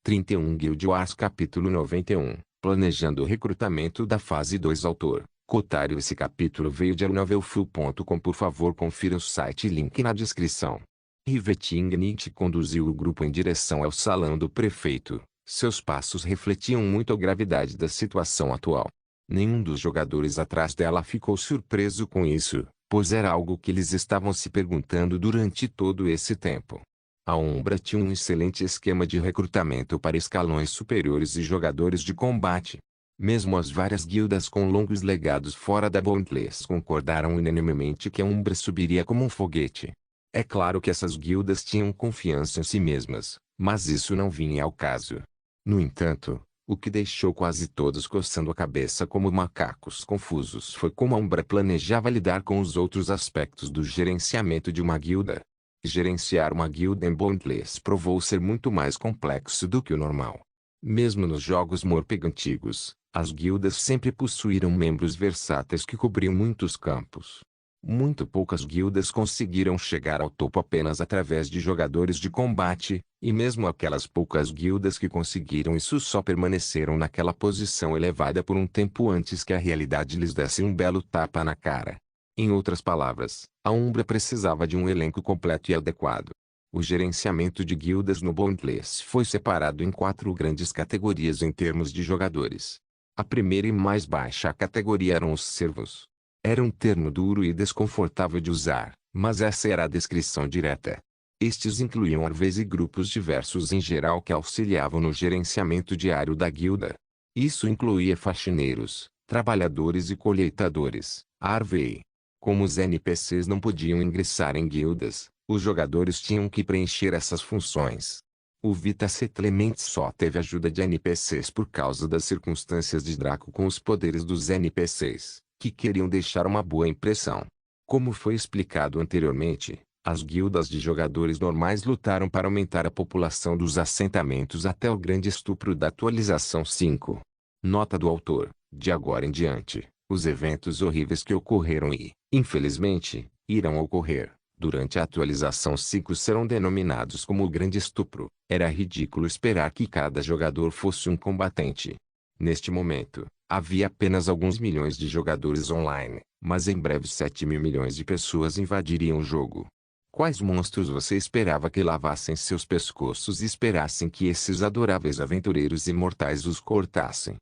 31 Guild Wars Capítulo 91 Planejando o recrutamento da fase 2. Autor Kotaru. Esse capítulo veio de novelfull.com. Por favor, confira o site, link na descrição. Riveting conduziu o grupo em direção ao salão do prefeito. Seus passos refletiam muito a gravidade da situação atual. Nenhum dos jogadores atrás dela ficou surpreso com isso, pois era algo que eles estavam se perguntando durante todo esse tempo. A Umbra tinha um excelente esquema de recrutamento para escalões superiores e jogadores de combate. Mesmo as várias guildas com longos legados fora da Boundless concordaram unanimemente que a Umbra subiria como um foguete. É claro que essas guildas tinham confiança em si mesmas, mas isso não vinha ao caso. No entanto, o que deixou quase todos coçando a cabeça como macacos confusos foi como a Umbra planejava lidar com os outros aspectos do gerenciamento de uma guilda. Gerenciar uma guilda em Boundless provou ser muito mais complexo do que o normal. Mesmo nos jogos Morpg antigos, as guildas sempre possuíram membros versáteis que cobriam muitos campos. Muito poucas guildas conseguiram chegar ao topo apenas através de jogadores de combate, e mesmo aquelas poucas guildas que conseguiram isso só permaneceram naquela posição elevada por um tempo antes que a realidade lhes desse um belo tapa na cara. Em outras palavras, a Umbra precisava de um elenco completo e adequado. O gerenciamento de guildas no Boundless foi separado em 4 grandes categorias em termos de jogadores. A primeira e mais baixa categoria eram os servos. Era um termo duro e desconfortável de usar, mas essa era a descrição direta. Estes incluíam arvês e grupos diversos em geral que auxiliavam no gerenciamento diário da guilda. Isso incluía faxineiros, trabalhadores e colheitadores, arvei. Como os NPCs não podiam ingressar em guildas, os jogadores tinham que preencher essas funções. O Vita Settlement só teve ajuda de NPCs por causa das circunstâncias de Draco com os poderes dos NPCs, que queriam deixar uma boa impressão. Como foi explicado anteriormente, as guildas de jogadores normais lutaram para aumentar a população dos assentamentos até o grande estupro da atualização 5. Nota do autor: de agora em diante, os eventos horríveis que ocorreram e, infelizmente, irão ocorrer durante a atualização 5 serão denominados como o Grande Estupro. Era ridículo esperar que cada jogador fosse um combatente. Neste momento, havia apenas alguns milhões de jogadores online, mas em breve 7 mil milhões de pessoas invadiriam o jogo. Quais monstros você esperava que lavassem seus pescoços e esperassem que esses adoráveis aventureiros imortais os cortassem?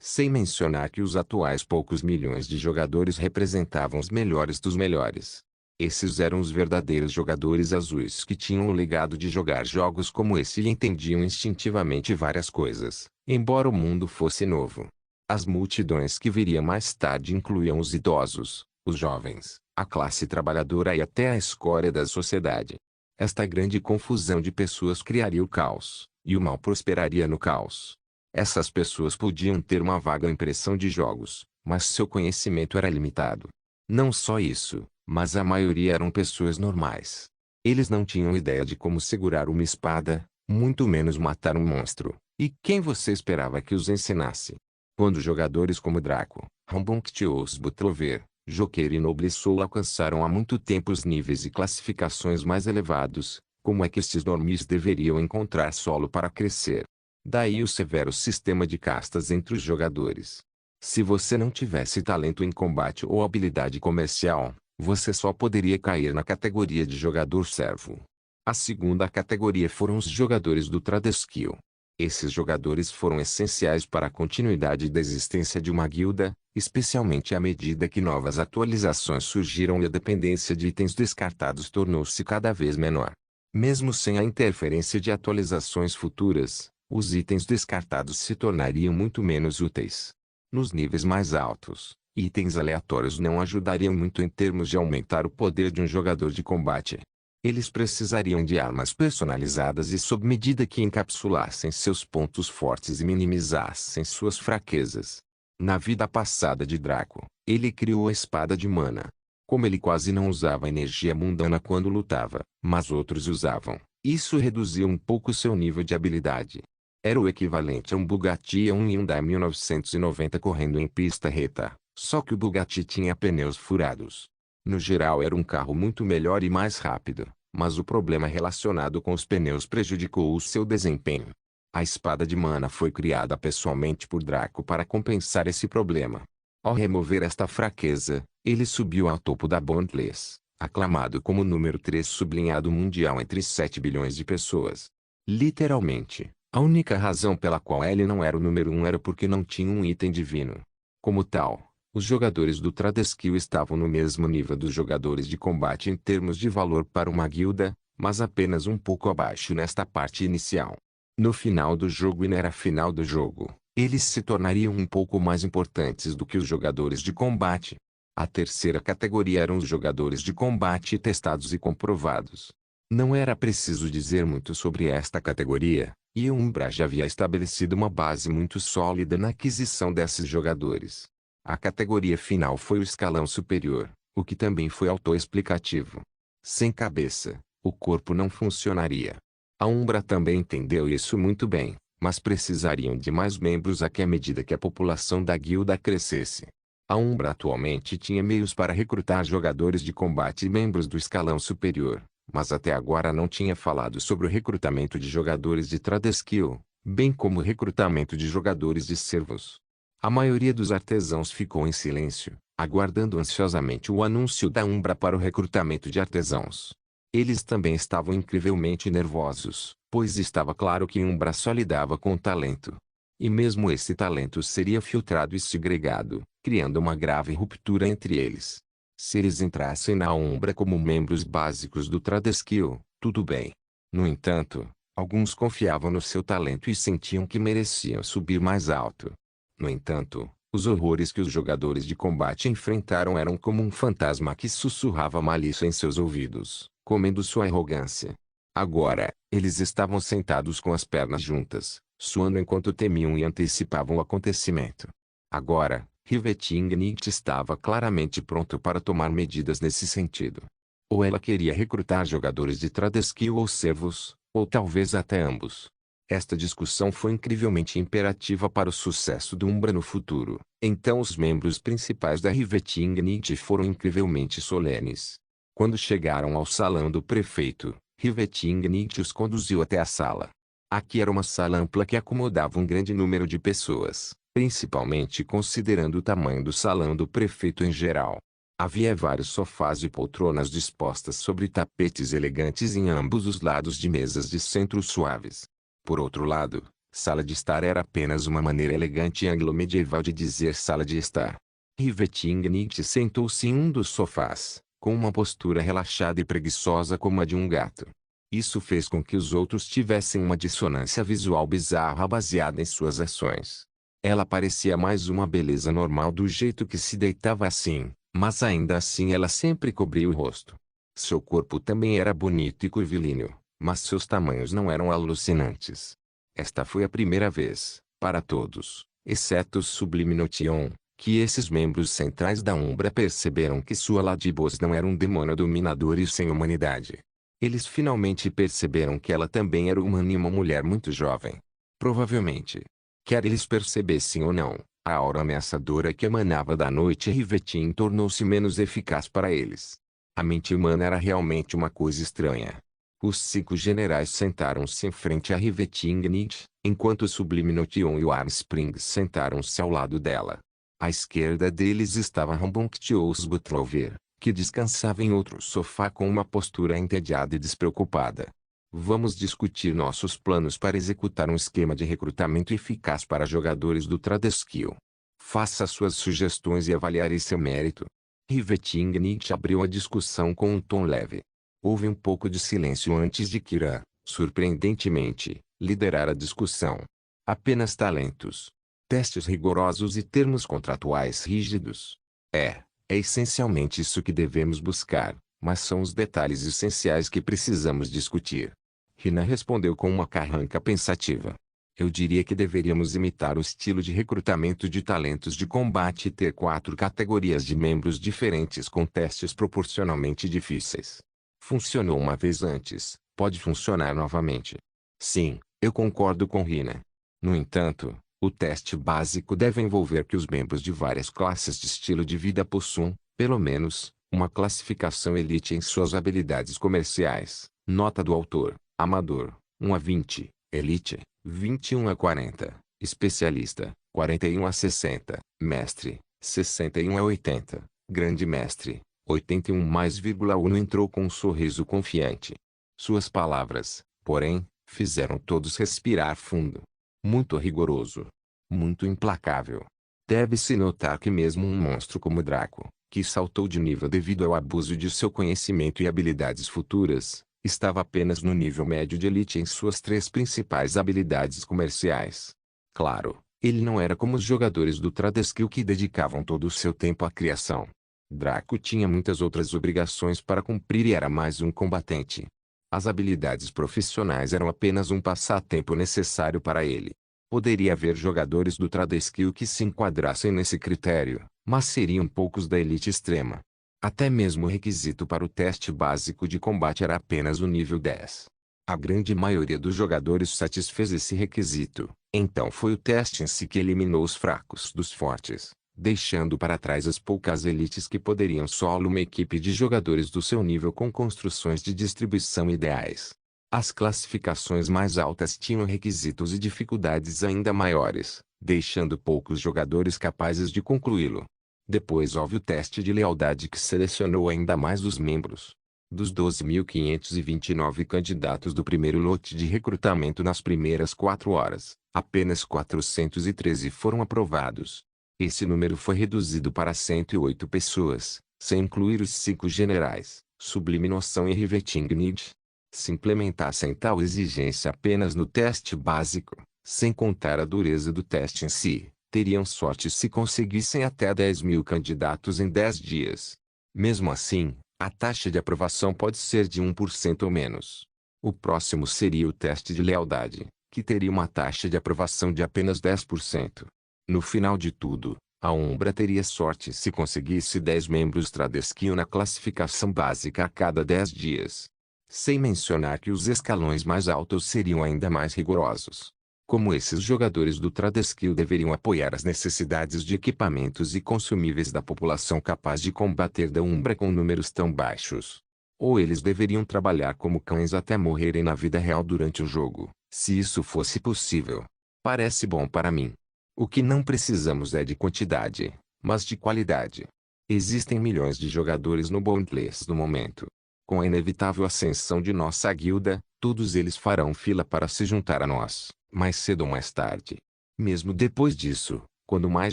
Sem mencionar que os atuais poucos milhões de jogadores representavam os melhores dos melhores. Esses eram os verdadeiros jogadores azuis que tinham o legado de jogar jogos como esse e entendiam instintivamente várias coisas, embora o mundo fosse novo. As multidões que viriam mais tarde incluíam os idosos, os jovens, a classe trabalhadora e até a escória da sociedade. Esta grande confusão de pessoas criaria o caos, e o mal prosperaria no caos. Essas pessoas podiam ter uma vaga impressão de jogos, mas seu conhecimento era limitado. Não só isso, mas a maioria eram pessoas normais. Eles não tinham ideia de como segurar uma espada, muito menos matar um monstro. E quem você esperava que os ensinasse? Quando jogadores como Draco, Rambunctious Butlover, Joker e Noble Soul alcançaram há muito tempo os níveis e classificações mais elevados, como é que estes normies deveriam encontrar solo para crescer? Daí o severo sistema de castas entre os jogadores. Se você não tivesse talento em combate ou habilidade comercial, você só poderia cair na categoria de jogador servo. A segunda categoria foram os jogadores do Tradeskill. Esses jogadores foram essenciais para a continuidade da existência de uma guilda, especialmente à medida que novas atualizações surgiram e a dependência de itens descartados tornou-se cada vez menor. Mesmo sem a interferência de atualizações futuras, os itens descartados se tornariam muito menos úteis. Nos níveis mais altos, itens aleatórios não ajudariam muito em termos de aumentar o poder de um jogador de combate. Eles precisariam de armas personalizadas e sob medida que encapsulassem seus pontos fortes e minimizassem suas fraquezas. Na vida passada de Draco, ele criou a espada de mana. Como ele quase não usava energia mundana quando lutava, mas outros usavam, isso reduziu um pouco seu nível de habilidade. Era o equivalente a um Bugatti e um Hyundai 1990 correndo em pista reta, só que o Bugatti tinha pneus furados. No geral era um carro muito melhor e mais rápido, mas o problema relacionado com os pneus prejudicou o seu desempenho. A espada de mana foi criada pessoalmente por Draco para compensar esse problema. Ao remover esta fraqueza, ele subiu ao topo da Bondless, aclamado como o número 3 sublinhado mundial entre 7 bilhões de pessoas. Literalmente, a única razão pela qual ele não era o número 1 era porque não tinha um item divino. Como tal, os jogadores do Tradeskill estavam no mesmo nível dos jogadores de combate em termos de valor para uma guilda, mas apenas um pouco abaixo nesta parte inicial. No final do jogo e na era final do jogo, eles se tornariam um pouco mais importantes do que os jogadores de combate. A terceira categoria eram os jogadores de combate testados e comprovados. Não era preciso dizer muito sobre esta categoria, e a Umbra já havia estabelecido uma base muito sólida na aquisição desses jogadores. A categoria final foi o escalão superior, o que também foi autoexplicativo. Sem cabeça, o corpo não funcionaria. A Umbra também entendeu isso muito bem, mas precisariam de mais membros à medida que a população da guilda crescesse. A Umbra atualmente tinha meios para recrutar jogadores de combate e membros do escalão superior, mas até agora não tinha falado sobre o recrutamento de jogadores de Tradeskill, bem como o recrutamento de jogadores de servos. A maioria dos artesãos ficou em silêncio, aguardando ansiosamente o anúncio da Umbra para o recrutamento de artesãos. Eles também estavam incrivelmente nervosos, pois estava claro que Umbra só lidava com talento. E mesmo esse talento seria filtrado e segregado, criando uma grave ruptura entre eles. Se eles entrassem na Umbra como membros básicos do Tradeskill, tudo bem. No entanto, alguns confiavam no seu talento e sentiam que mereciam subir mais alto. No entanto, os horrores que os jogadores de combate enfrentaram eram como um fantasma que sussurrava malícia em seus ouvidos, comendo sua arrogância. Agora, eles estavam sentados com as pernas juntas, suando enquanto temiam e antecipavam o acontecimento. Agora, Rivetingnit estava claramente pronto para tomar medidas nesse sentido. Ou ela queria recrutar jogadores de Tradeskill ou servos, ou talvez até ambos. Esta discussão foi incrivelmente imperativa para o sucesso do Umbra no futuro. Então os membros principais da Rivetingnit foram incrivelmente solenes. Quando chegaram ao salão do prefeito, Rivetingnit os conduziu até a sala. Aqui era uma sala ampla que acomodava um grande número de pessoas, principalmente considerando o tamanho do salão do prefeito em geral. Havia vários sofás e poltronas dispostas sobre tapetes elegantes em ambos os lados de mesas de centro suaves. Por outro lado, sala de estar era apenas uma maneira elegante e anglo-medieval de dizer sala de estar. Rivetingnit sentou-se em um dos sofás, com uma postura relaxada e preguiçosa como a de um gato. Isso fez com que os outros tivessem uma dissonância visual bizarra baseada em suas ações. Ela parecia mais uma beleza normal do jeito que se deitava assim, mas ainda assim ela sempre cobria o rosto. Seu corpo também era bonito e curvilíneo, mas seus tamanhos não eram alucinantes. Esta foi a primeira vez, para todos, exceto o Sublime Notion, que esses membros centrais da Umbra perceberam que sua Ladybos não era um demônio dominador e sem humanidade. Eles finalmente perceberam que ela também era humana e uma mulher muito jovem. Provavelmente, quer eles percebessem ou não, a aura ameaçadora que emanava da noite Rivetin tornou-se menos eficaz para eles. A mente humana era realmente uma coisa estranha. Os 5 generais sentaram-se em frente a Rivetingnit, enquanto o Sublime Notion e o Armspring sentaram-se ao lado dela. À esquerda deles estava Rambunctious Butrover, que descansava em outro sofá com uma postura entediada e despreocupada. Vamos discutir nossos planos para executar um esquema de recrutamento eficaz para jogadores do Tradeskill. Faça suas sugestões e avaliarei seu mérito. Rivetingnit abriu a discussão com um tom leve. Houve um pouco de silêncio antes de Kira, surpreendentemente, liderar a discussão. Apenas talentos, testes rigorosos e termos contratuais rígidos. É essencialmente isso que devemos buscar, mas são os detalhes essenciais que precisamos discutir. Rina respondeu com uma carranca pensativa. Eu diria que deveríamos imitar o estilo de recrutamento de talentos de combate e ter 4 categorias de membros diferentes com testes proporcionalmente difíceis. Funcionou uma vez antes, pode funcionar novamente. Sim, eu concordo com Rina. No entanto, o teste básico deve envolver que os membros de várias classes de estilo de vida possuam, pelo menos, uma classificação elite em suas habilidades comerciais. Nota do autor: Amador, 1 a 20, Elite, 21 a 40, especialista, 41 a 60, mestre, 61 a 80, grande mestre, 81 mais vírgula 1 entrou com um sorriso confiante. Suas palavras, porém, fizeram todos respirar fundo. Muito rigoroso. Muito implacável. Deve-se notar que mesmo um monstro como Draco, que saltou de nível devido ao abuso de seu conhecimento e habilidades futuras, estava apenas no nível médio de elite em suas três principais habilidades comerciais. Claro, ele não era como os jogadores do Tradeskill que dedicavam todo o seu tempo à criação. Draco tinha muitas outras obrigações para cumprir e era mais um combatente. As habilidades profissionais eram apenas um passatempo necessário para ele. Poderia haver jogadores do Tradeskill que se enquadrassem nesse critério, mas seriam poucos da elite extrema. Até mesmo o requisito para o teste básico de combate era apenas o nível 10. A grande maioria dos jogadores satisfez esse requisito, então foi o teste em si que eliminou os fracos dos fortes, deixando para trás as poucas elites que poderiam solo uma equipe de jogadores do seu nível com construções de distribuição ideais. As classificações mais altas tinham requisitos e dificuldades ainda maiores, deixando poucos jogadores capazes de concluí-lo. Depois houve o teste de lealdade que selecionou ainda mais os membros. Dos 12.529 candidatos do primeiro lote de recrutamento nas primeiras 4 horas, apenas 413 foram aprovados. Esse número foi reduzido para 108 pessoas, sem incluir os 5 generais, Sublime Noção e Riveting Need. Se implementassem tal exigência apenas no teste básico, sem contar a dureza do teste em si, teriam sorte se conseguissem até 10.000 candidatos em 10 dias. Mesmo assim, a taxa de aprovação pode ser de 1% ou menos. O próximo seria o teste de lealdade, que teria uma taxa de aprovação de apenas 10%. No final de tudo, a Umbra teria sorte se conseguisse 10 membros Tradeskill na classificação básica a cada 10 dias. Sem mencionar que os escalões mais altos seriam ainda mais rigorosos. Como esses jogadores do Tradeskill deveriam apoiar as necessidades de equipamentos e consumíveis da população capaz de combater da Umbra com números tão baixos. Ou eles deveriam trabalhar como cães até morrerem na vida real durante o jogo, se isso fosse possível. Parece bom para mim. O que não precisamos é de quantidade, mas de qualidade. Existem milhões de jogadores no Boundless no momento. Com a inevitável ascensão de nossa guilda, todos eles farão fila para se juntar a nós, mais cedo ou mais tarde. Mesmo depois disso, quando mais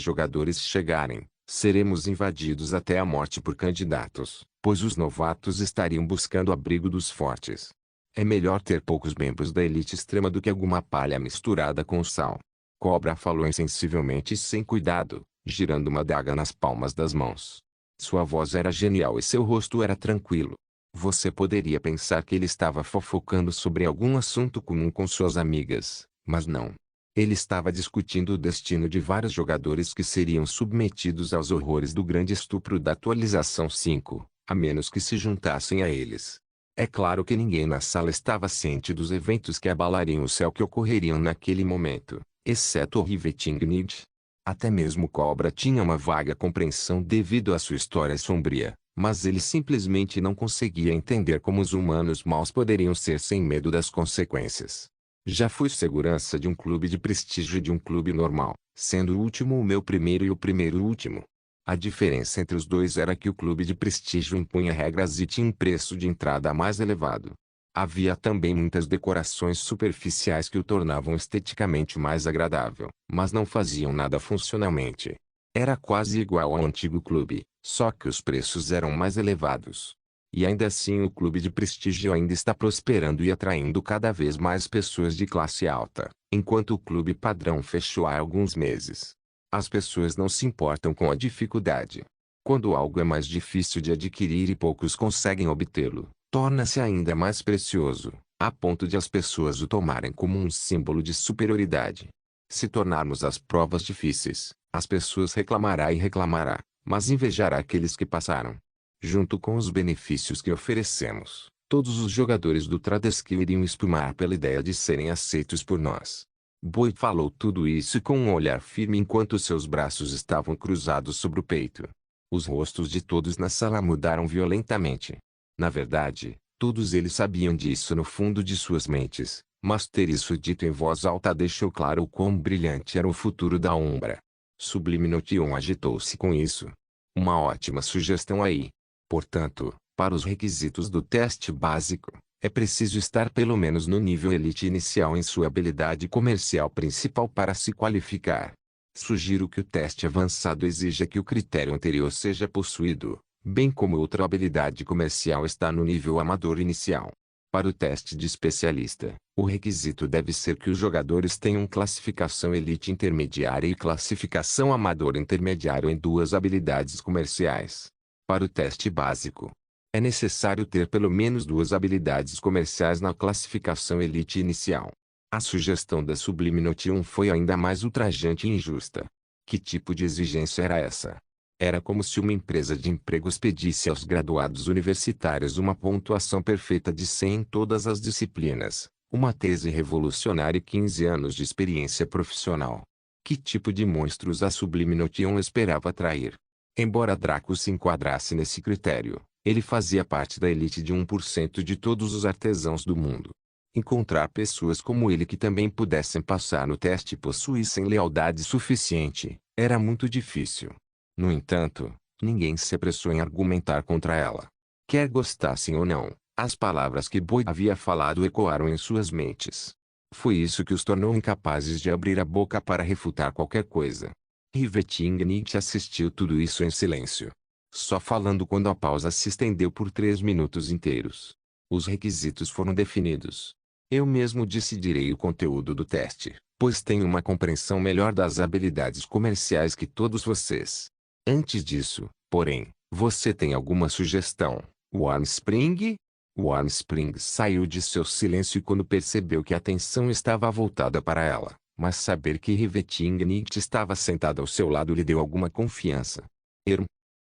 jogadores chegarem, seremos invadidos até a morte por candidatos, pois os novatos estariam buscando abrigo dos fortes. É melhor ter poucos membros da elite extrema do que alguma palha misturada com sal. Cobra falou insensivelmente e sem cuidado, girando uma adaga nas palmas das mãos. Sua voz era genial e seu rosto era tranquilo. Você poderia pensar que ele estava fofocando sobre algum assunto comum com suas amigas, mas não. Ele estava discutindo o destino de vários jogadores que seriam submetidos aos horrores do grande estupro da atualização 5, a menos que se juntassem a eles. É claro que ninguém na sala estava ciente dos eventos que abalariam o céu que ocorreriam naquele momento, exceto o Riveting Need. Até mesmo Cobra tinha uma vaga compreensão devido à sua história sombria. Mas ele simplesmente não conseguia entender como os humanos maus poderiam ser sem medo das consequências. Já fui segurança de um clube de prestígio e de um clube normal, sendo o último o meu primeiro e o primeiro o último. A diferença entre os dois era que o clube de prestígio impunha regras e tinha um preço de entrada mais elevado. Havia também muitas decorações superficiais que o tornavam esteticamente mais agradável, mas não faziam nada funcionalmente. Era quase igual ao antigo clube, só que os preços eram mais elevados. E ainda assim o clube de prestígio ainda está prosperando e atraindo cada vez mais pessoas de classe alta, enquanto o clube padrão fechou há alguns meses. As pessoas não se importam com a dificuldade. Quando algo é mais difícil de adquirir e poucos conseguem obtê-lo, torna-se ainda mais precioso, a ponto de as pessoas o tomarem como um símbolo de superioridade. Se tornarmos as provas difíceis, as pessoas reclamará e reclamará, mas invejará aqueles que passaram. Junto com os benefícios que oferecemos, todos os jogadores do Tradeskill iriam espumar pela ideia de serem aceitos por nós. Boi falou tudo isso com um olhar firme enquanto seus braços estavam cruzados sobre o peito. Os rostos de todos na sala mudaram violentamente. Na verdade, todos eles sabiam disso no fundo de suas mentes, Mas ter isso dito em voz alta deixou claro o quão brilhante era o futuro da Umbra. Sublime Notion agitou-se com isso. Uma ótima sugestão aí. Portanto, para os requisitos do teste básico, é preciso estar pelo menos no nível elite inicial em sua habilidade comercial principal para se qualificar. Sugiro que o teste avançado exija que o critério anterior seja possuído, bem como outra habilidade comercial está no nível amador inicial. Para o teste de especialista, o requisito deve ser que os jogadores tenham classificação elite intermediária e classificação amador intermediário em duas habilidades comerciais. Para o teste básico, é necessário ter pelo menos duas habilidades comerciais na classificação elite inicial. A sugestão da Sublime Notion foi ainda mais ultrajante e injusta. Que tipo de exigência era essa? Era como se uma empresa de empregos pedisse aos graduados universitários uma pontuação perfeita de 100 em todas as disciplinas, uma tese revolucionária e 15 anos de experiência profissional. Que tipo de monstros a Sublime Notion esperava atrair? Embora Draco se enquadrasse nesse critério, ele fazia parte da elite de 1% de todos os artesãos do mundo. Encontrar pessoas como ele que também pudessem passar no teste e possuíssem lealdade suficiente, era muito difícil. No entanto, ninguém se apressou em argumentar contra ela. Quer gostassem ou não, as palavras que Boyd havia falado ecoaram em suas mentes. Foi isso que os tornou incapazes de abrir a boca para refutar qualquer coisa. Rivetingnight assistiu tudo isso em silêncio. Só falando quando a pausa se estendeu por 3 minutos inteiros. Os requisitos foram definidos. Eu mesmo decidirei o conteúdo do teste, pois tenho uma compreensão melhor das habilidades comerciais que todos vocês. Antes disso, porém, você tem alguma sugestão, Warmspring? Warmspring saiu de seu silêncio quando percebeu que a atenção estava voltada para ela, mas saber que Rivetingnight estava sentada ao seu lado lhe deu alguma confiança.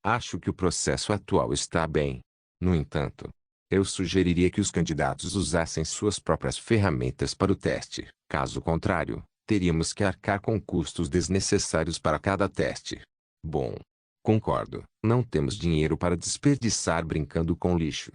Acho que o processo atual está bem. No entanto, eu sugeriria que os candidatos usassem suas próprias ferramentas para o teste. Caso contrário, teríamos que arcar com custos desnecessários para cada teste. Bom. Concordo. Não temos dinheiro para desperdiçar brincando com lixo.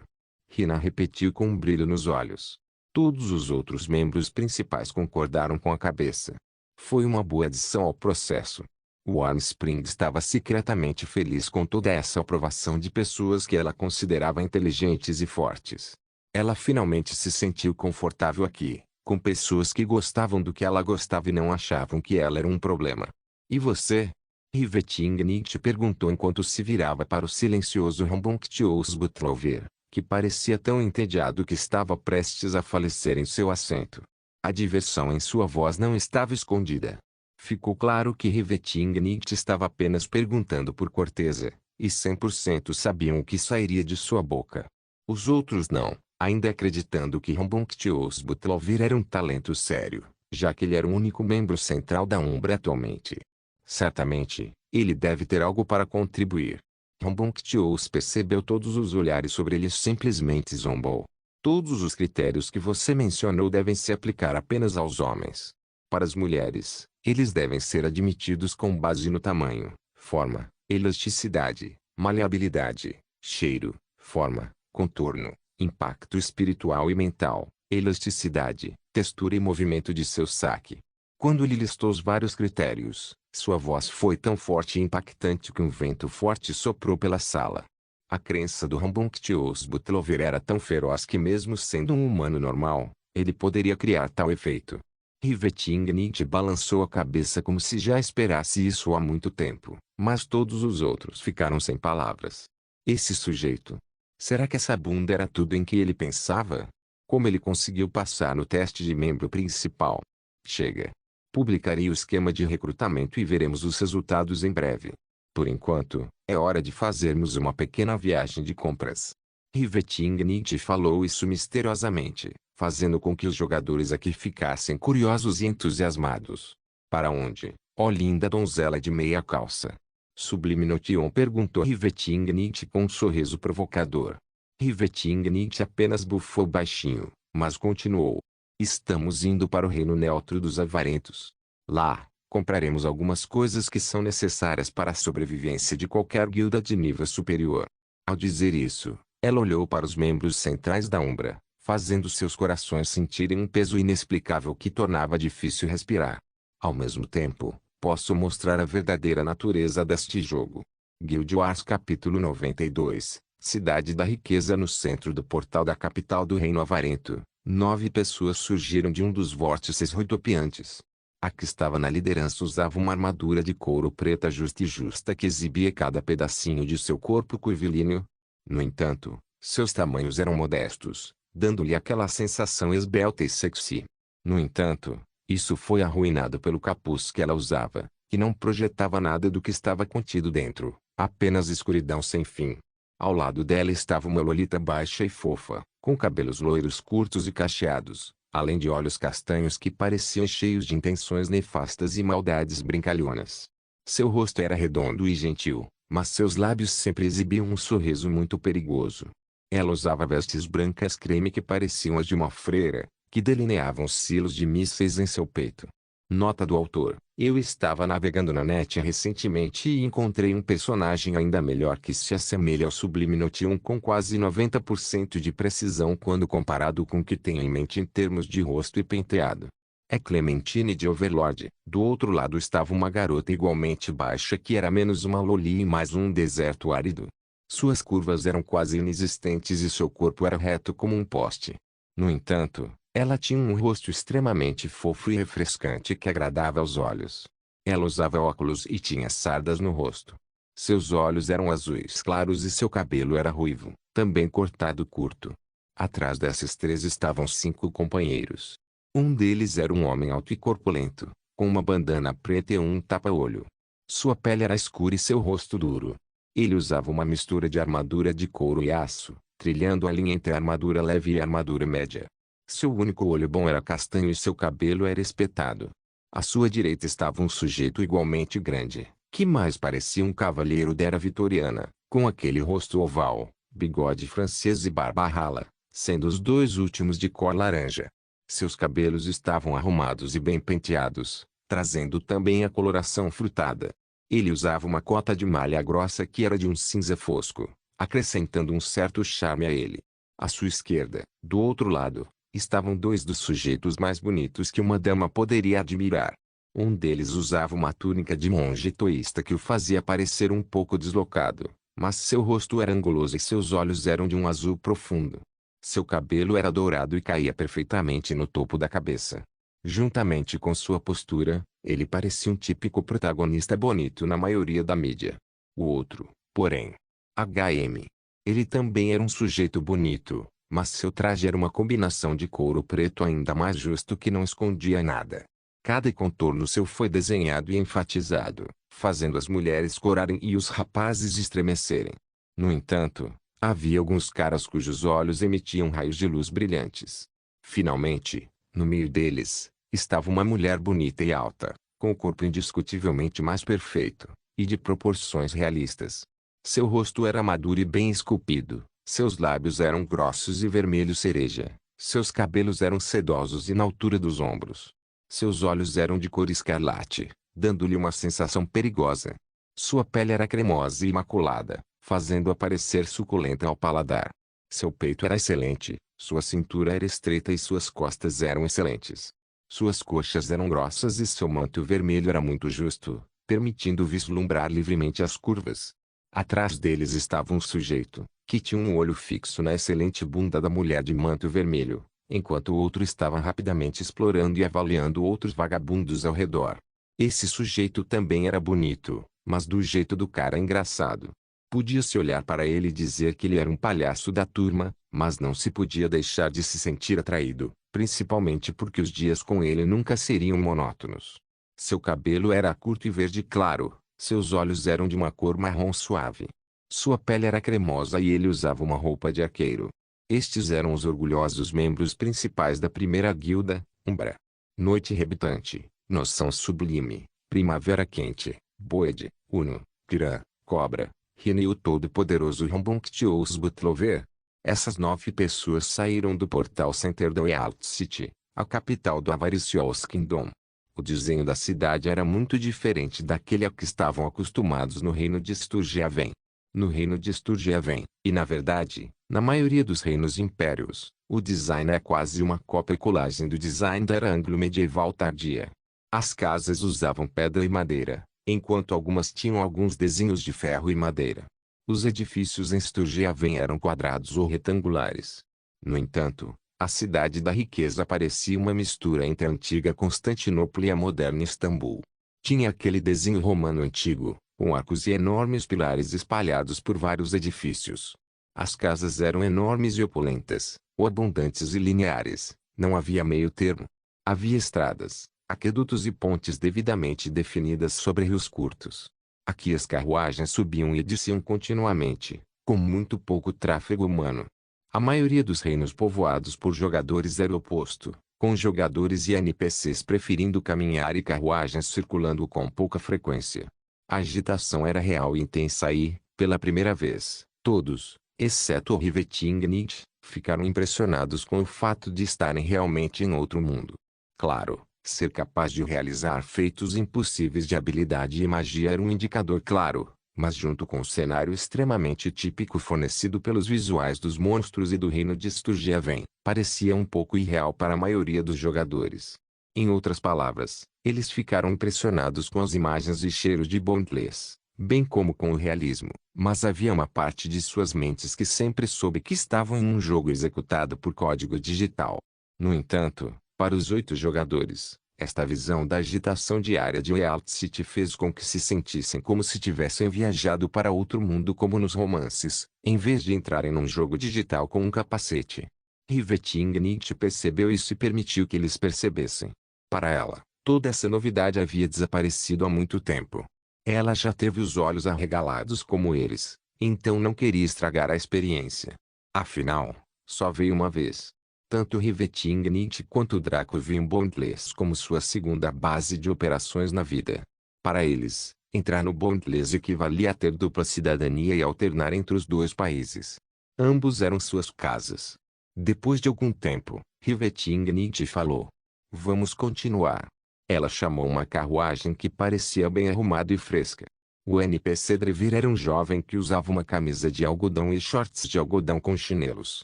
Rina repetiu com um brilho nos olhos. Todos os outros membros principais concordaram com a cabeça. Foi uma boa adição ao processo. Warmspring estava secretamente feliz com toda essa aprovação de pessoas que ela considerava inteligentes e fortes. Ela finalmente se sentiu confortável aqui, com pessoas que gostavam do que ela gostava e não achavam que ela era um problema. E você? Rivetingnight perguntou enquanto se virava para o silencioso Rambunctious Butlover, que parecia tão entediado que estava prestes a falecer em seu assento. A diversão em sua voz não estava escondida. Ficou claro que Rivetingnight estava apenas perguntando por corteza, e 100% sabiam o que sairia de sua boca. Os outros não, ainda acreditando que Rambunctious Butlover era um talento sério, já que ele era o único membro central da Umbra atualmente. Certamente, ele deve ter algo para contribuir. Rambunctious percebeu todos os olhares sobre ele e simplesmente zombou. Todos os critérios que você mencionou devem se aplicar apenas aos homens. Para as mulheres, eles devem ser admitidos com base no tamanho, forma, elasticidade, maleabilidade, cheiro, forma, contorno, impacto espiritual e mental, elasticidade, textura e movimento de seu saque. Quando ele listou os vários critérios, sua voz foi tão forte e impactante que um vento forte soprou pela sala. A crença do Rambunctious Butlover era tão feroz que mesmo sendo um humano normal, ele poderia criar tal efeito. Rivetingnight balançou a cabeça como se já esperasse isso há muito tempo, mas todos os outros ficaram sem palavras. Esse sujeito. Será que essa bunda era tudo em que ele pensava? Como ele conseguiu passar no teste de membro principal? Chega. Publicarei o esquema de recrutamento e veremos os resultados em breve. Por enquanto, é hora de fazermos uma pequena viagem de compras. Rivetingnight falou isso misteriosamente, fazendo com que os jogadores aqui ficassem curiosos e entusiasmados. Para onde, ó linda donzela de meia calça? Sublime Notion perguntou Rivetingnight com um sorriso provocador. Rivetingnight apenas bufou baixinho, mas continuou. Estamos indo para o reino neutro dos avarentos. Lá, compraremos algumas coisas que são necessárias para a sobrevivência de qualquer guilda de nível superior. Ao dizer isso, ela olhou para os membros centrais da Umbra, fazendo seus corações sentirem um peso inexplicável que tornava difícil respirar. Ao mesmo tempo, posso mostrar a verdadeira natureza deste jogo. Guild Wars capítulo 92, Cidade da Riqueza. No centro do portal da capital do Reino Avarento, 9 pessoas surgiram de um dos vórtices rodopiantes. A que estava na liderança usava uma armadura de couro preta justa que exibia cada pedacinho de seu corpo curvilíneo. No entanto, seus tamanhos eram modestos, dando-lhe aquela sensação esbelta e sexy. No entanto, isso foi arruinado pelo capuz que ela usava, que não projetava nada do que estava contido dentro, apenas escuridão sem fim. Ao lado dela estava uma lolita baixa e fofa, com cabelos loiros curtos e cacheados, além de olhos castanhos que pareciam cheios de intenções nefastas e maldades brincalhonas. Seu rosto era redondo e gentil, mas seus lábios sempre exibiam um sorriso muito perigoso. Ela usava vestes brancas creme que pareciam as de uma freira, que delineavam silos de mísseis em seu peito. Nota do autor: eu estava navegando na net recentemente e encontrei um personagem ainda melhor que se assemelha ao Sublime Note 1 com quase 90% de precisão quando comparado com o que tenho em mente em termos de rosto e penteado. É Clementine de Overlord. Do outro lado estava uma garota igualmente baixa que era menos uma loli e mais um deserto árido. Suas curvas eram quase inexistentes e seu corpo era reto como um poste. No entanto, ela tinha um rosto extremamente fofo e refrescante que agradava aos olhos. Ela usava óculos e tinha sardas no rosto. Seus olhos eram azuis claros e seu cabelo era ruivo, também cortado curto. Atrás desses 3 estavam 5 companheiros. Um deles era um homem alto e corpulento, com uma bandana preta e um tapa-olho. Sua pele era escura e seu rosto duro. Ele usava uma mistura de armadura de couro e aço, trilhando a linha entre a armadura leve e a armadura média. Seu único olho bom era castanho e seu cabelo era espetado. À sua direita estava um sujeito igualmente grande, que mais parecia um cavalheiro da era vitoriana, com aquele rosto oval, bigode francês e barba rala, sendo os 2 últimos de cor laranja. Seus cabelos estavam arrumados e bem penteados, trazendo também a coloração frutada. Ele usava uma cota de malha grossa que era de um cinza fosco, acrescentando um certo charme a ele. À sua esquerda, do outro lado, estavam 2 dos sujeitos mais bonitos que uma dama poderia admirar. Um deles usava uma túnica de monge toísta que o fazia parecer um pouco deslocado, mas seu rosto era anguloso e seus olhos eram de um azul profundo. Seu cabelo era dourado e caía perfeitamente no topo da cabeça. Juntamente com sua postura, ele parecia um típico protagonista bonito na maioria da mídia. O outro, porém, H.M. Ele também era um sujeito bonito, mas seu traje era uma combinação de couro preto ainda mais justo que não escondia nada. Cada contorno seu foi desenhado e enfatizado, fazendo as mulheres corarem e os rapazes estremecerem. No entanto, havia alguns caras cujos olhos emitiam raios de luz brilhantes. Finalmente, no meio deles, estava uma mulher bonita e alta, com o corpo indiscutivelmente mais perfeito, e de proporções realistas. Seu rosto era maduro e bem esculpido, seus lábios eram grossos e vermelho cereja, seus cabelos eram sedosos e na altura dos ombros. Seus olhos eram de cor escarlate, dando-lhe uma sensação perigosa. Sua pele era cremosa e imaculada, fazendo-a parecer suculenta ao paladar. Seu peito era excelente, sua cintura era estreita e suas costas eram excelentes. Suas coxas eram grossas e seu manto vermelho era muito justo, permitindo vislumbrar livremente as curvas. Atrás deles estava um sujeito, que tinha um olho fixo na excelente bunda da mulher de manto vermelho, enquanto o outro estava rapidamente explorando e avaliando outros vagabundos ao redor. Esse sujeito também era bonito, mas do jeito do cara engraçado. Podia-se olhar para ele e dizer que ele era um palhaço da turma, mas não se podia deixar de se sentir atraído, principalmente porque os dias com ele nunca seriam monótonos. Seu cabelo era curto e verde claro, seus olhos eram de uma cor marrom suave. Sua pele era cremosa e ele usava uma roupa de arqueiro. Estes eram os orgulhosos membros principais da primeira guilda, Umbra. Noite rebitante, noção sublime, primavera quente, Boed, Uno, Pirã, Cobra, Rina e o todo-poderoso Rambunctious Butlover. Essas 9 pessoas saíram do portal Center da Ealt City, a capital do Avaricious Kingdom. O desenho da cidade era muito diferente daquele a que estavam acostumados no reino de Sturgehaven. No reino de Sturgehaven, e na verdade, Na maioria dos reinos e impérios, o design é quase uma cópia e colagem do design da era anglo-medieval tardia. As casas usavam pedra e madeira, enquanto algumas tinham alguns desenhos de ferro e madeira. Os edifícios em Sturgehaven eram quadrados ou retangulares. No entanto, a cidade da riqueza parecia uma mistura entre a antiga Constantinopla e a moderna Istambul. Tinha aquele desenho romano antigo, com arcos e enormes pilares espalhados por vários edifícios. As casas eram enormes e opulentas, ou abundantes e lineares, não havia meio termo. Havia estradas, aquedutos e pontes devidamente definidas sobre rios curtos. Aqui as carruagens subiam e desciam continuamente, com muito pouco tráfego humano. A maioria dos reinos povoados por jogadores era o oposto, com jogadores e NPCs preferindo caminhar e carruagens circulando com pouca frequência. A agitação era real e intensa e, pela primeira vez, todos, exceto o Rivetingnicht, ficaram impressionados com o fato de estarem realmente em outro mundo. Claro, ser capaz de realizar feitos impossíveis de habilidade e magia era um indicador claro, mas junto com o cenário extremamente típico fornecido pelos visuais dos monstros e do reino de Sturgehaven, parecia um pouco irreal para a maioria dos jogadores. Em outras palavras, eles ficaram impressionados com as imagens e cheiros de Bondless, bem como com o realismo, mas havia uma parte de suas mentes que sempre soube que estavam em um jogo executado por código digital. No entanto, para os 8 jogadores, esta visão da agitação diária de Ealt City fez com que se sentissem como se tivessem viajado para outro mundo como nos romances, em vez de entrarem num jogo digital com um capacete. Rivetingnicht percebeu isso e permitiu que eles percebessem. Para ela, toda essa novidade havia desaparecido há muito tempo. Ela já teve os olhos arregalados como eles, então não queria estragar a experiência. Afinal, só veio uma vez. Tanto Rivetingnicht quanto Draco viam Bondless como sua segunda base de operações na vida. Para eles, entrar no Bondless equivalia a ter dupla cidadania e alternar entre os 2 países. Ambos eram suas casas. Depois de algum tempo, Rivetingnicht falou: "Vamos continuar." Ela chamou uma carruagem que parecia bem arrumada e fresca. O NPC Drevir era um jovem que usava uma camisa de algodão e shorts de algodão com chinelos.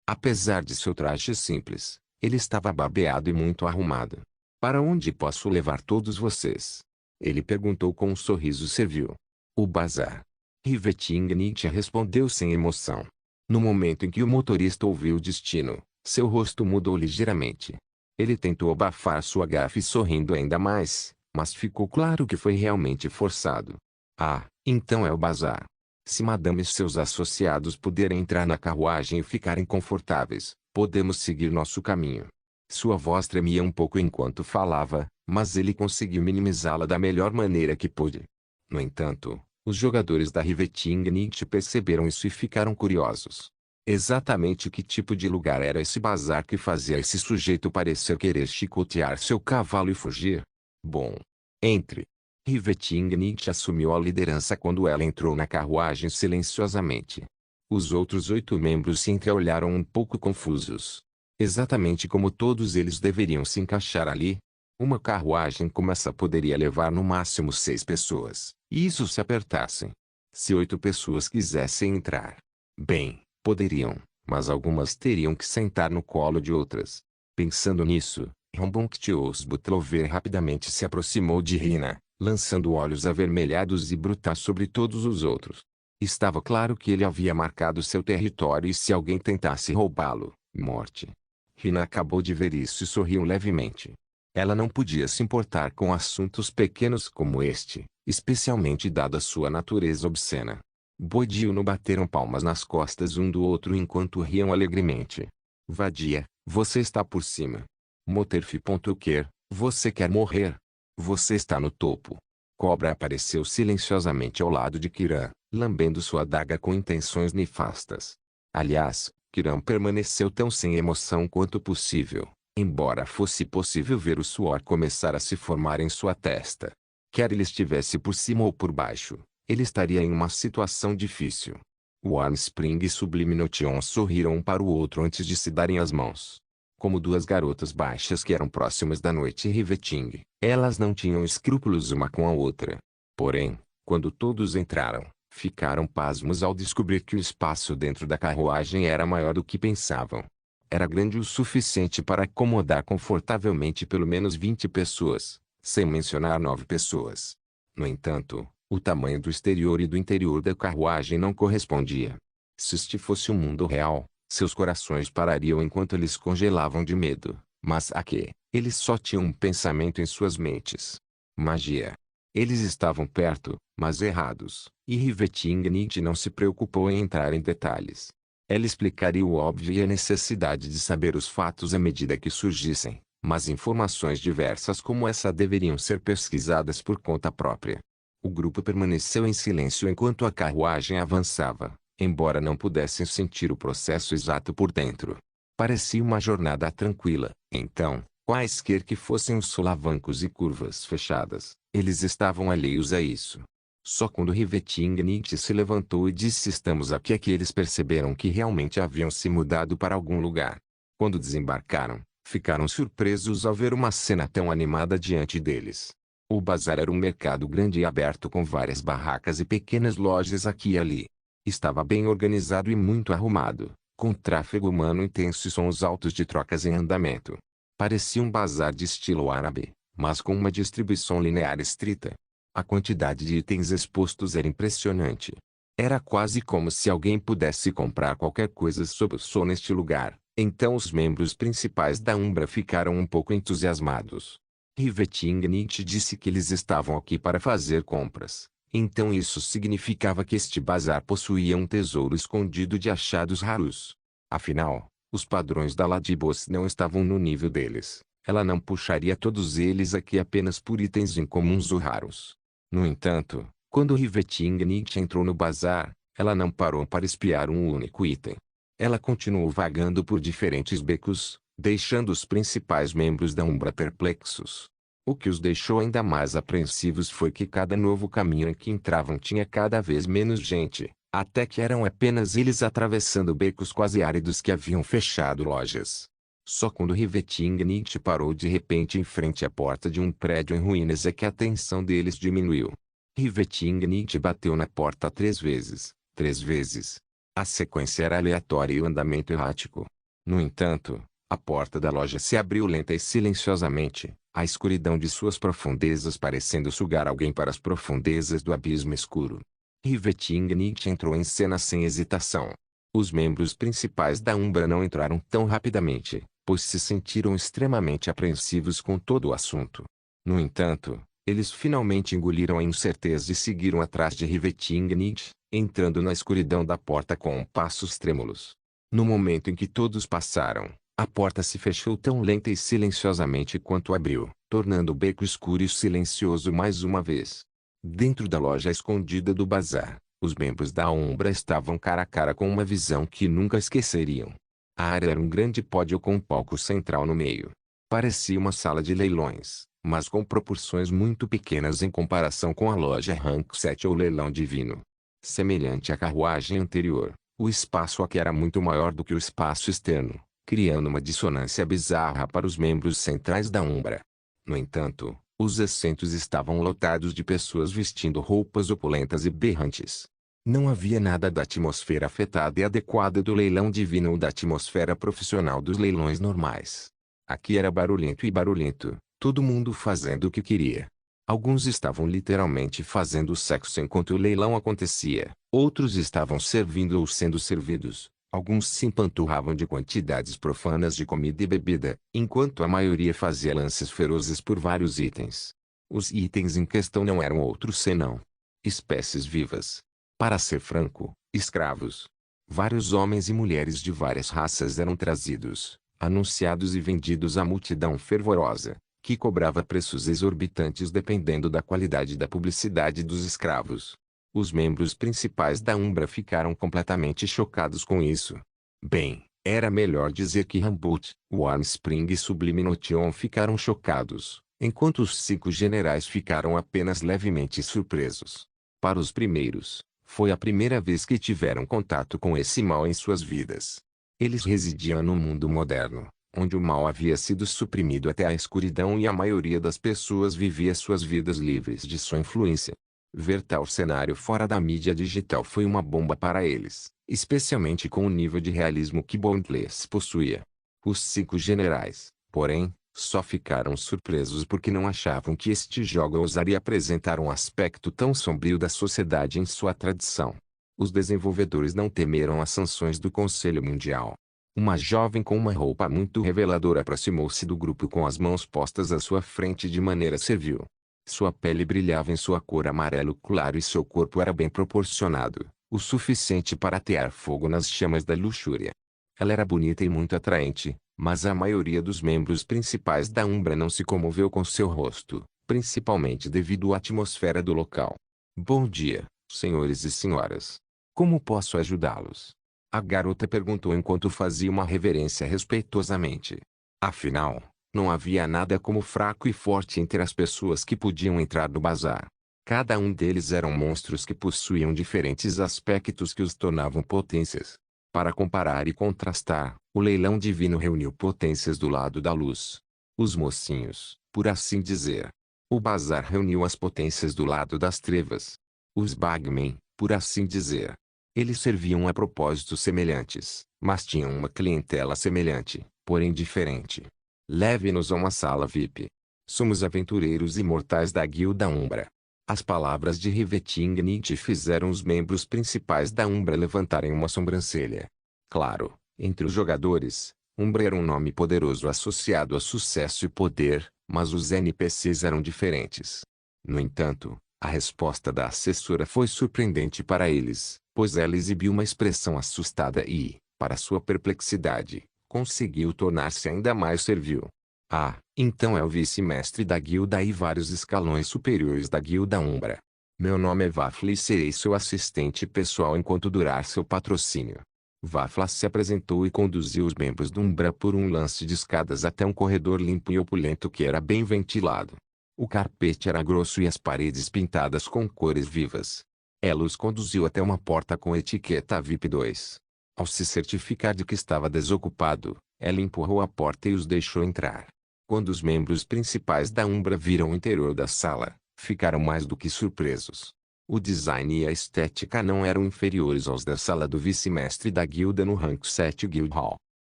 Apesar de seu traje simples, ele estava barbeado e muito arrumado. "Para onde posso levar todos vocês?" ele perguntou com um sorriso servil. "O bazar." Rivetingnicht respondeu sem emoção. No momento em que o motorista ouviu o destino, seu rosto mudou ligeiramente. Ele tentou abafar sua gafe sorrindo ainda mais, mas ficou claro que foi realmente forçado. "Ah, então é o bazar. Se Madame e seus associados puderem entrar na carruagem e ficarem confortáveis, podemos seguir nosso caminho." Sua voz tremia um pouco enquanto falava, mas ele conseguiu minimizá-la da melhor maneira que pôde. No entanto, os jogadores da Rivetingnicht perceberam isso e ficaram curiosos. Exatamente que tipo de lugar era esse bazar que fazia esse sujeito parecer querer chicotear seu cavalo e fugir? Bom, entre. Rivetingnicht assumiu a liderança quando ela entrou na carruagem silenciosamente. Os outros 8 membros se entreolharam um pouco confusos. Exatamente como todos eles deveriam se encaixar ali? Uma carruagem como essa poderia levar no máximo 6 pessoas, e isso se apertassem. Se 8 pessoas quisessem entrar, bem, poderiam, mas algumas teriam que sentar no colo de outras. Pensando nisso, Rambonctios Butlover rapidamente se aproximou de Rina, lançando olhos avermelhados e brutais sobre todos os outros. Estava claro que ele havia marcado seu território e se alguém tentasse roubá-lo, morte. Rina acabou de ver isso e sorriu levemente. Ela não podia se importar com assuntos pequenos como este, especialmente dada sua natureza obscena. Boyd e Uno bateram palmas nas costas um do outro enquanto riam alegremente. "Vadia, você está por cima. Moterf.quer, você quer morrer? Você está no topo." Cobra apareceu silenciosamente ao lado de Kiran, lambendo sua adaga com intenções nefastas. Aliás, Kiran permaneceu tão sem emoção quanto possível, embora fosse possível ver o suor começar a se formar em sua testa. Quer ele estivesse por cima ou por baixo, ele estaria em uma situação difícil. Warmspring e Sublime Notion sorriram um para o outro antes de se darem as mãos. Como 2 garotas baixas que eram próximas da noite Riveting, elas não tinham escrúpulos uma com a outra. Porém, quando todos entraram, Ficaram pasmos ao descobrir que o espaço dentro da carruagem era maior do que pensavam. Era grande o suficiente para acomodar confortavelmente pelo menos 20 pessoas, sem mencionar 9 pessoas. No entanto, o tamanho do exterior e do interior da carruagem não correspondia. Se este fosse o mundo real, seus corações parariam enquanto eles congelavam de medo. Mas aqui, eles só tinham um pensamento em suas mentes. Magia. Eles estavam perto, mas errados, e Rivetingnight não se preocupou em entrar em detalhes. Ela explicaria o óbvio e a necessidade de saber os fatos à medida que surgissem, mas informações diversas como essa deveriam ser pesquisadas por conta própria. O grupo permaneceu em silêncio enquanto a carruagem avançava, embora não pudessem sentir o processo exato por dentro. Parecia uma jornada tranquila. Então, quaisquer que fossem os solavancos e curvas fechadas, eles estavam alheios a isso. Só quando Rivetingnight se levantou e disse estamos aqui é que eles perceberam que realmente haviam se mudado para algum lugar. Quando desembarcaram, ficaram surpresos ao ver uma cena tão animada diante deles. O bazar era um mercado grande e aberto com várias barracas e pequenas lojas aqui e ali. Estava bem organizado e muito arrumado, com tráfego humano intenso e sons altos de trocas em andamento. Parecia um bazar de estilo árabe, mas com uma distribuição linear estrita. A quantidade de itens expostos era impressionante. Era quase como se alguém pudesse comprar qualquer coisa sob o sol neste lugar. Então os membros principais da Umbra ficaram um pouco entusiasmados. Rivetingnight disse que eles estavam aqui para fazer compras. Então isso significava que este bazar possuía um tesouro escondido de achados raros. Afinal, os padrões da Ladybos não estavam no nível deles. Ela não puxaria todos eles aqui apenas por itens incomuns ou raros. No entanto, quando Rivetingnight entrou no bazar, ela não parou para espiar um único item. Ela continuou vagando por diferentes becos, deixando os principais membros da Umbra perplexos. O que os deixou ainda mais apreensivos foi que cada novo caminho em que entravam tinha cada vez menos gente, até que eram apenas eles atravessando becos quase áridos que haviam fechado lojas. Só quando Rivetingnight parou de repente em frente à porta de um prédio em ruínas é que a atenção deles diminuiu. Rivetingnight bateu na porta 3 vezes. 3 vezes. A sequência era aleatória e o andamento errático. No entanto, a porta da loja se abriu lenta e silenciosamente, a escuridão de suas profundezas parecendo sugar alguém para as profundezas do abismo escuro. Rivetingnight entrou em cena sem hesitação. Os membros principais da Umbra não entraram tão rapidamente, pois se sentiram extremamente apreensivos com todo o assunto. No entanto, eles finalmente engoliram a incerteza e seguiram atrás de Rivetingnight, entrando na escuridão da porta com passos trêmulos. No momento em que todos passaram, a porta se fechou tão lenta e silenciosamente quanto abriu, tornando o beco escuro e silencioso mais uma vez. Dentro da loja escondida do bazar, os membros da Umbra estavam cara a cara com uma visão que nunca esqueceriam. A área era um grande pódio com um palco central no meio. Parecia uma sala de leilões, mas com proporções muito pequenas em comparação com a loja Rank 7 ou Leilão Divino. Semelhante à carruagem anterior, o espaço aqui era muito maior do que o espaço externo, criando uma dissonância bizarra para os membros centrais da Umbra. No entanto, os assentos estavam lotados de pessoas vestindo roupas opulentas e berrantes. Não havia nada da atmosfera afetada e adequada do leilão divino ou da atmosfera profissional dos leilões normais. Aqui era barulhento, todo mundo fazendo o que queria. Alguns estavam literalmente fazendo sexo enquanto o leilão acontecia, outros estavam servindo ou sendo servidos, alguns se empanturravam de quantidades profanas de comida e bebida, enquanto a maioria fazia lances ferozes por vários itens. Os itens em questão não eram outros senão espécies vivas. Para ser franco, escravos. Vários homens e mulheres de várias raças eram trazidos, anunciados e vendidos à multidão fervorosa, que cobrava preços exorbitantes dependendo da qualidade da publicidade dos escravos. Os membros principais da Umbra ficaram completamente chocados com isso. Bem, era melhor dizer que Humboldt, Warmspring e Sublime Notion ficaram chocados, enquanto os 5 generais ficaram apenas levemente surpresos. Para os primeiros, foi a primeira vez que tiveram contato com esse mal em suas vidas. Eles residiam no mundo moderno, onde o mal havia sido suprimido até a escuridão e a maioria das pessoas vivia suas vidas livres de sua influência. Ver tal cenário fora da mídia digital foi uma bomba para eles, especialmente com o nível de realismo que Boundless possuía. Os 5 generais, porém, só ficaram surpresos porque não achavam que este jogo ousaria apresentar um aspecto tão sombrio da sociedade em sua tradição. Os desenvolvedores não temeram as sanções do Conselho Mundial. Uma jovem com uma roupa muito reveladora aproximou-se do grupo com as mãos postas à sua frente de maneira servil. Sua pele brilhava em sua cor amarelo claro e seu corpo era bem proporcionado, o suficiente para atear fogo nas chamas da luxúria. Ela era bonita e muito atraente, mas a maioria dos membros principais da Umbra não se comoveu com seu rosto, principalmente devido à atmosfera do local. Bom dia, senhores e senhoras. Como posso ajudá-los? A garota perguntou enquanto fazia uma reverência respeitosamente. Afinal, não havia nada como fraco e forte entre as pessoas que podiam entrar no bazar. Cada um deles eram monstros que possuíam diferentes aspectos que os tornavam potências. Para comparar e contrastar, o leilão divino reuniu potências do lado da luz. Os mocinhos, por assim dizer. O bazar reuniu as potências do lado das trevas. Os bagmen, por assim dizer. Eles serviam a propósitos semelhantes, mas tinham uma clientela semelhante, porém diferente. Leve-nos a uma sala VIP. Somos aventureiros imortais da Guilda Umbra. As palavras de Riveting fizeram os membros principais da Umbra levantarem uma sobrancelha. Claro, entre os jogadores, Umbra era um nome poderoso associado a sucesso e poder, mas os NPCs eram diferentes. No entanto, a resposta da assessora foi surpreendente para eles, pois ela exibiu uma expressão assustada e, para sua perplexidade, conseguiu tornar-se ainda mais servil. Ah, então é o vice-mestre da guilda e vários escalões superiores da Guilda Umbra. Meu nome é Vafla e serei seu assistente pessoal enquanto durar seu patrocínio. Vafla se apresentou e conduziu os membros do Umbra por um lance de escadas até um corredor limpo e opulento que era bem ventilado. O carpete era grosso e as paredes pintadas com cores vivas. Ela os conduziu até uma porta com etiqueta VIP 2. Ao se certificar de que estava desocupado, ela empurrou a porta e os deixou entrar. Quando os membros principais da Umbra viram o interior da sala, ficaram mais do que surpresos. O design e a estética não eram inferiores aos da sala do vice-mestre da guilda no Rank 7 Guild Hall.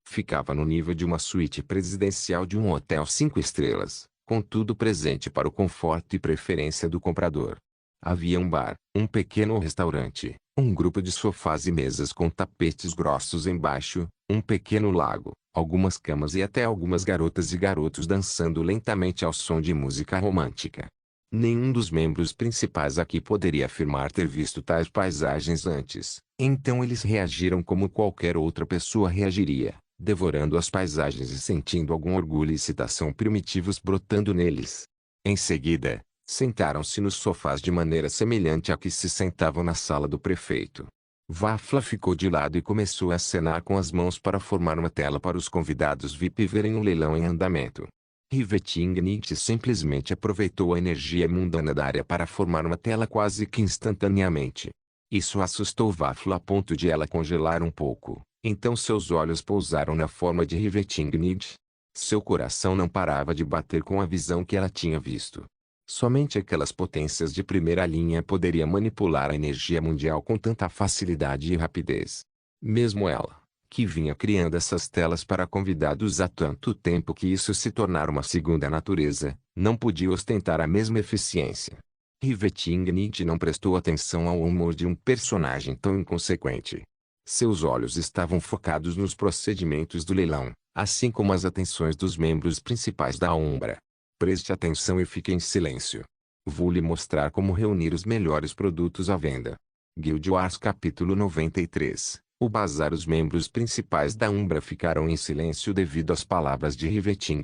Ficava no nível de uma suíte presidencial de um hotel 5 estrelas, com tudo presente para o conforto e preferência do comprador. Havia um bar, um pequeno restaurante, um grupo de sofás e mesas com tapetes grossos embaixo, um pequeno lago, algumas camas e até algumas garotas e garotos dançando lentamente ao som de música romântica. Nenhum dos membros principais aqui poderia afirmar ter visto tais paisagens antes, então eles reagiram como qualquer outra pessoa reagiria, devorando as paisagens e sentindo algum orgulho e excitação primitivos brotando neles. Em seguida, sentaram-se nos sofás de maneira semelhante à que se sentavam na sala do prefeito. Vafla ficou de lado e começou a acenar com as mãos para formar uma tela para os convidados VIP verem o leilão em andamento. Riveting simplesmente aproveitou a energia mundana da área para formar uma tela quase que instantaneamente. Isso assustou Vafla a ponto de ela congelar um pouco, então seus olhos pousaram na forma de Riveting. Seu coração não parava de bater com a visão que ela tinha visto. Somente aquelas potências de primeira linha poderiam manipular a energia mundial com tanta facilidade e rapidez. Mesmo ela, que vinha criando essas telas para convidados há tanto tempo que isso se tornara uma segunda natureza, não podia ostentar a mesma eficiência. Riveting não prestou atenção ao humor de um personagem tão inconsequente. Seus olhos estavam focados nos procedimentos do leilão, assim como as atenções dos membros principais da Umbra. Preste atenção e fique em silêncio. Vou lhe mostrar como reunir os melhores produtos à venda. Guild Wars capítulo 93. O bazar. Os membros principais da Umbra ficaram em silêncio devido às palavras de Riveting.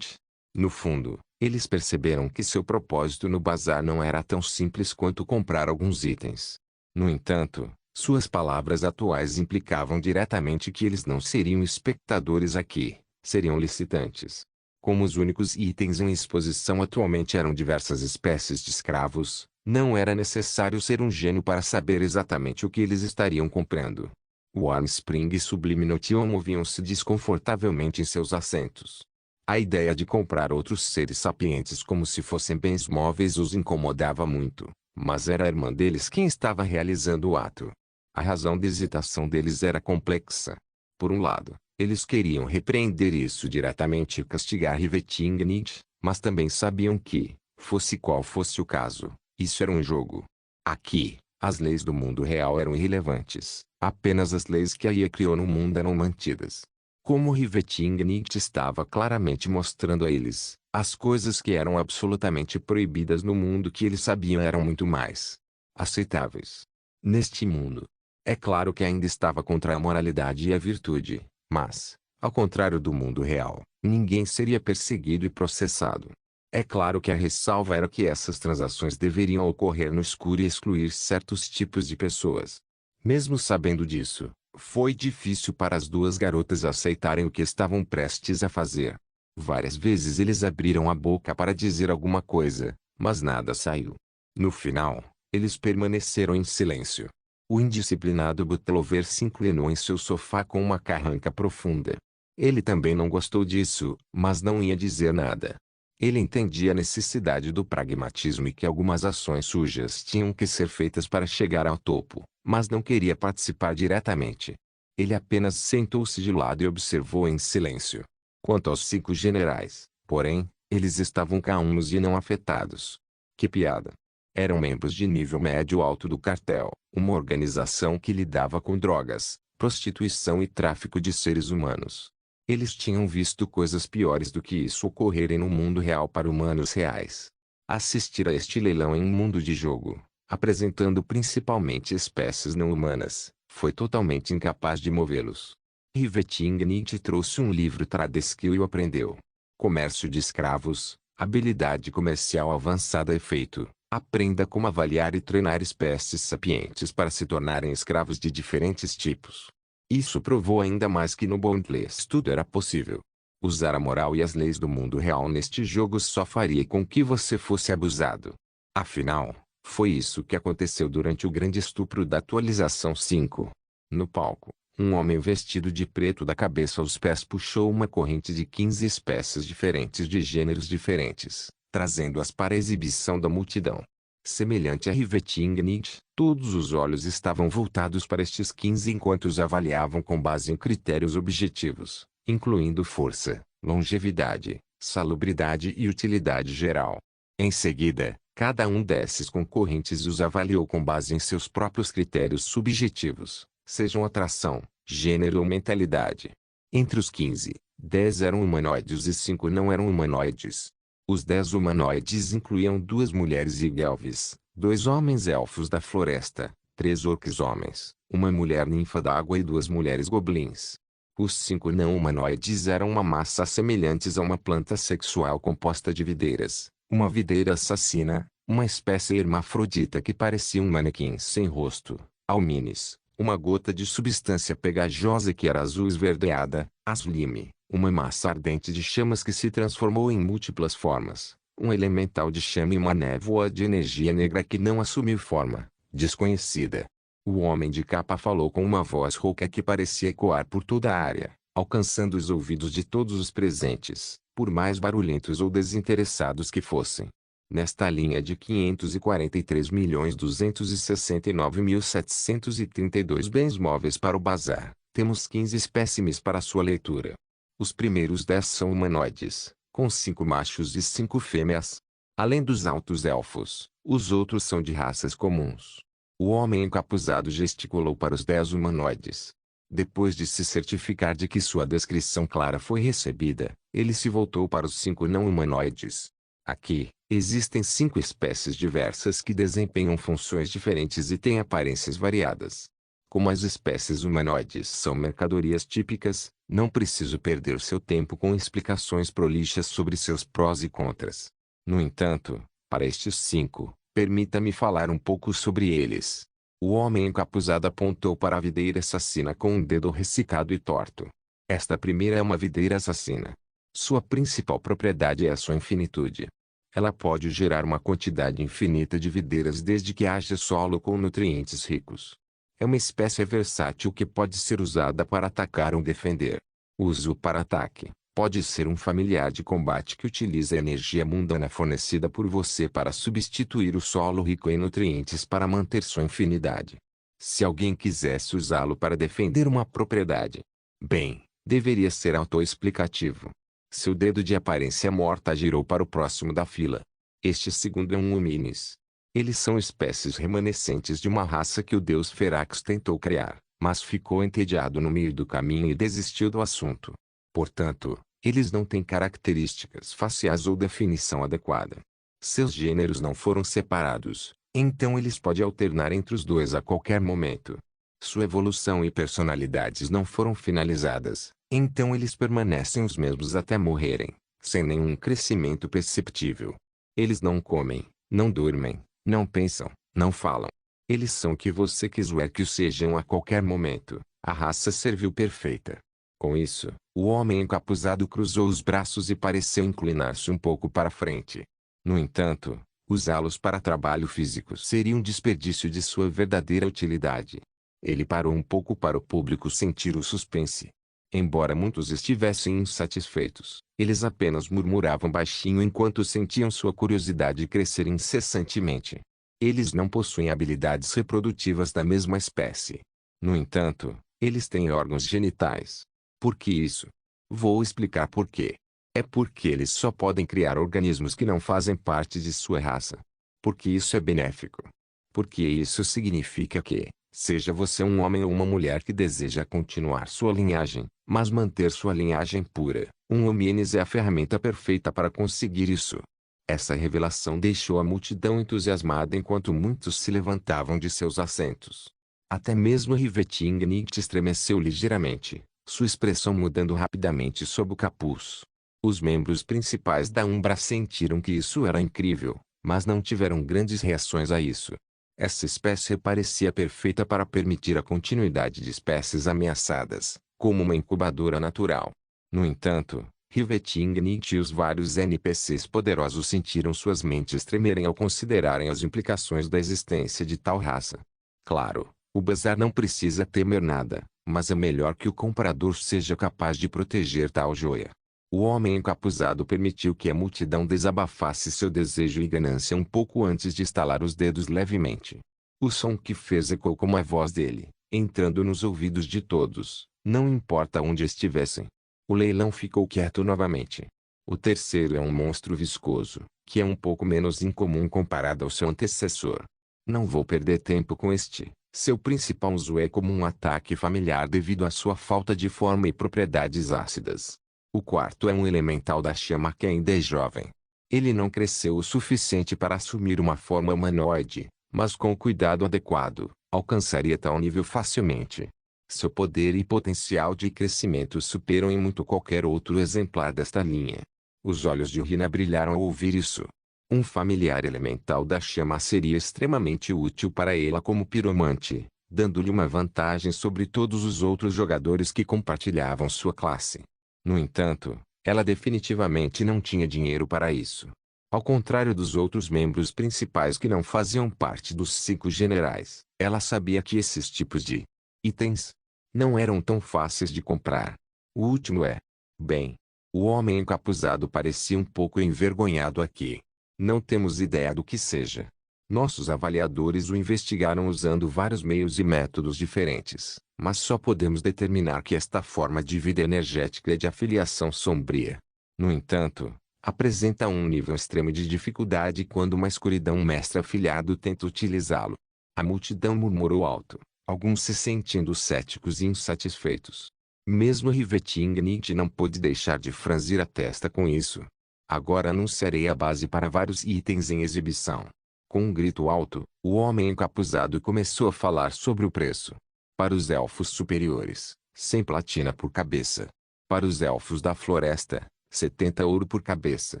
No fundo, eles perceberam que seu propósito no bazar não era tão simples quanto comprar alguns itens. No entanto, suas palavras atuais implicavam diretamente que eles não seriam espectadores aqui, seriam licitantes. Como os únicos itens em exposição atualmente eram diversas espécies de escravos, não era necessário ser um gênio para saber exatamente o que eles estariam comprando. Warmspring e Sublime Notion moviam-se desconfortavelmente em seus assentos. A ideia de comprar outros seres sapientes como se fossem bens móveis os incomodava muito, Mas era a irmã deles quem estava realizando o ato. A razão da hesitação deles era complexa. Por um lado, eles queriam repreender isso diretamente e castigar Rivetingnicht, mas também sabiam que, fosse qual fosse o caso, isso era um jogo. Aqui, as leis do mundo real eram irrelevantes, apenas as leis que a IA criou no mundo eram mantidas. Como Rivetingnicht estava claramente mostrando a eles, as coisas que eram absolutamente proibidas no mundo que eles sabiam eram muito mais aceitáveis. Neste mundo, é claro que ainda estava contra a moralidade e a virtude, mas, ao contrário do mundo real, ninguém seria perseguido e processado. É claro que a ressalva era que essas transações deveriam ocorrer no escuro e excluir certos tipos de pessoas. Mesmo sabendo disso, foi difícil para as duas garotas aceitarem o que estavam prestes a fazer. Várias vezes eles abriram a boca para dizer alguma coisa, mas nada saiu. No final, eles permaneceram em silêncio. O indisciplinado Butlover se inclinou em seu sofá com uma carranca profunda. Ele também não gostou disso, mas não ia dizer nada. Ele entendia a necessidade do pragmatismo e que algumas ações sujas tinham que ser feitas para chegar ao topo, mas não queria participar diretamente. Ele apenas sentou-se de lado e observou em silêncio. Quanto aos 5 generais, porém, eles estavam calmos e não afetados. Que piada! Eram membros de nível médio-alto do cartel, uma organização que lidava com drogas, prostituição e tráfico de seres humanos. Eles tinham visto coisas piores do que isso ocorrerem no mundo real para humanos reais. Assistir a este leilão em um mundo de jogo, apresentando principalmente espécies não humanas, foi totalmente incapaz de movê-los. Rivetingnicht trouxe um livro Tradeskill e o aprendeu. Comércio de escravos, habilidade comercial avançada efeito. Aprenda como avaliar e treinar espécies sapientes para se tornarem escravos de diferentes tipos. Isso provou ainda mais que no Boundless tudo era possível. Usar a moral e as leis do mundo real neste jogo só faria com que você fosse abusado. Afinal, foi isso que aconteceu durante o grande estupro da atualização 5. No palco, um homem vestido de preto da cabeça aos pés puxou uma corrente de 15 espécies diferentes de gêneros diferentes, trazendo-as para a exibição da multidão. Semelhante a Rivetingnicht, todos os olhos estavam voltados para estes 15 enquanto os avaliavam com base em critérios objetivos, incluindo força, longevidade, salubridade e utilidade geral. Em seguida, cada um desses concorrentes os avaliou com base em seus próprios critérios subjetivos, sejam atração, gênero ou mentalidade. Entre os 15, 10 eram humanoides e 5 não eram humanoides. Os 10 humanoides incluíam 2 mulheres Ygelves, 2 homens elfos da floresta, 3 orcs homens, uma mulher ninfa d'água e 2 mulheres goblins. Os 5 não humanoides eram uma massa semelhantes a uma planta sexual composta de videiras, uma videira assassina, uma espécie hermafrodita que parecia um manequim sem rosto, almines, uma gota de substância pegajosa que era azul esverdeada, aslime, uma massa ardente de chamas que se transformou em múltiplas formas, um elemental de chama e uma névoa de energia negra que não assumiu forma, desconhecida. O homem de capa falou com uma voz rouca que parecia ecoar por toda a área, alcançando os ouvidos de todos os presentes, por mais barulhentos ou desinteressados que fossem. Nesta linha de 543.269.732 bens móveis para o bazar, temos 15 espécimes para sua leitura. Os primeiros 10 são humanoides, com 5 machos e 5 fêmeas. Além dos altos elfos, os outros são de raças comuns. O homem encapuzado gesticulou para os 10 humanoides. Depois de se certificar de que sua descrição clara foi recebida, ele se voltou para os 5 não humanoides. Aqui, existem 5 espécies diversas que desempenham funções diferentes e têm aparências variadas. Como as espécies humanoides são mercadorias típicas, não preciso perder seu tempo com explicações prolixas sobre seus prós e contras. No entanto, para estes 5, permita-me falar um pouco sobre eles. O homem encapuzado apontou para a videira assassina com um dedo ressecado e torto. Esta primeira é uma videira assassina. Sua principal propriedade é a sua infinitude. Ela pode gerar uma quantidade infinita de videiras desde que haja solo com nutrientes ricos. É uma espécie versátil que pode ser usada para atacar ou defender. Uso para ataque. Pode ser um familiar de combate que utiliza a energia mundana fornecida por você para substituir o solo rico em nutrientes para manter sua infinidade. Se alguém quisesse usá-lo para defender uma propriedade, bem, deveria ser autoexplicativo. Seu dedo de aparência morta girou para o próximo da fila. Este segundo é um hominis. Eles são espécies remanescentes de uma raça que o deus Ferax tentou criar, mas ficou entediado no meio do caminho e desistiu do assunto. Portanto, eles não têm características faciais ou definição adequada. Seus gêneros não foram separados, então eles podem alternar entre os dois a qualquer momento. Sua evolução e personalidades não foram finalizadas, então eles permanecem os mesmos até morrerem, sem nenhum crescimento perceptível. Eles não comem, não dormem, não pensam, não falam. Eles são o que você quiser que o sejam a qualquer momento. A raça serviu perfeita. Com isso, o homem encapuzado cruzou os braços e pareceu inclinar-se um pouco para frente. No entanto, usá-los para trabalho físico seria um desperdício de sua verdadeira utilidade. Ele parou um pouco para o público sentir o suspense. Embora muitos estivessem insatisfeitos, eles apenas murmuravam baixinho enquanto sentiam sua curiosidade crescer incessantemente. Eles não possuem habilidades reprodutivas da mesma espécie. No entanto, eles têm órgãos genitais. Por que isso? Vou explicar por quê. É porque eles só podem criar organismos que não fazem parte de sua raça. Porque isso é benéfico. Porque isso significa que, seja você um homem ou uma mulher que deseja continuar sua linhagem, mas manter sua linhagem pura, um hominis é a ferramenta perfeita para conseguir isso. Essa revelação deixou a multidão entusiasmada enquanto muitos se levantavam de seus assentos. Até mesmo Rivetingnicht estremeceu ligeiramente, sua expressão mudando rapidamente sob o capuz. Os membros principais da Umbra sentiram que isso era incrível, mas não tiveram grandes reações a isso. Essa espécie parecia perfeita para permitir a continuidade de espécies ameaçadas, como uma incubadora natural. No entanto, Rivetingnicht e os vários NPCs poderosos sentiram suas mentes tremerem ao considerarem as implicações da existência de tal raça. Claro, o bazar não precisa temer nada, mas é melhor que o comprador seja capaz de proteger tal joia. O homem encapuzado permitiu que a multidão desabafasse seu desejo e ganância um pouco antes de estalar os dedos levemente. O som que fez ecoou como a voz dele, entrando nos ouvidos de todos, não importa onde estivessem. O leilão ficou quieto novamente. O terceiro é um monstro viscoso, que é um pouco menos incomum comparado ao seu antecessor. Não vou perder tempo com este. Seu principal uso é como um ataque familiar devido à sua falta de forma e propriedades ácidas. O quarto é um elemental da chama que ainda é jovem. Ele não cresceu o suficiente para assumir uma forma humanoide, mas com o cuidado adequado, alcançaria tal nível facilmente. Seu poder e potencial de crescimento superam em muito qualquer outro exemplar desta linha. Os olhos de Rina brilharam ao ouvir isso. Um familiar elemental da chama seria extremamente útil para ela como piromante, dando-lhe uma vantagem sobre todos os outros jogadores que compartilhavam sua classe. No entanto, ela definitivamente não tinha dinheiro para isso. Ao contrário dos outros membros principais que não faziam parte dos 5 generais, ela sabia que esses tipos de itens não eram tão fáceis de comprar. O último é... Bem, o homem encapuzado parecia um pouco envergonhado aqui. Não temos ideia do que seja. Nossos avaliadores o investigaram usando vários meios e métodos diferentes, mas só podemos determinar que esta forma de vida energética é de afiliação sombria. No entanto, apresenta um nível extremo de dificuldade quando uma escuridão mestre afiliado tenta utilizá-lo. A multidão murmurou alto, alguns se sentindo céticos e insatisfeitos. Mesmo Rivetingnicht não pôde deixar de franzir a testa com isso. Agora anunciarei a base para vários itens em exibição. Com um grito alto, o homem encapuzado começou a falar sobre o preço. Para os elfos superiores, 100 platina por cabeça. Para os elfos da floresta, 70 ouro por cabeça.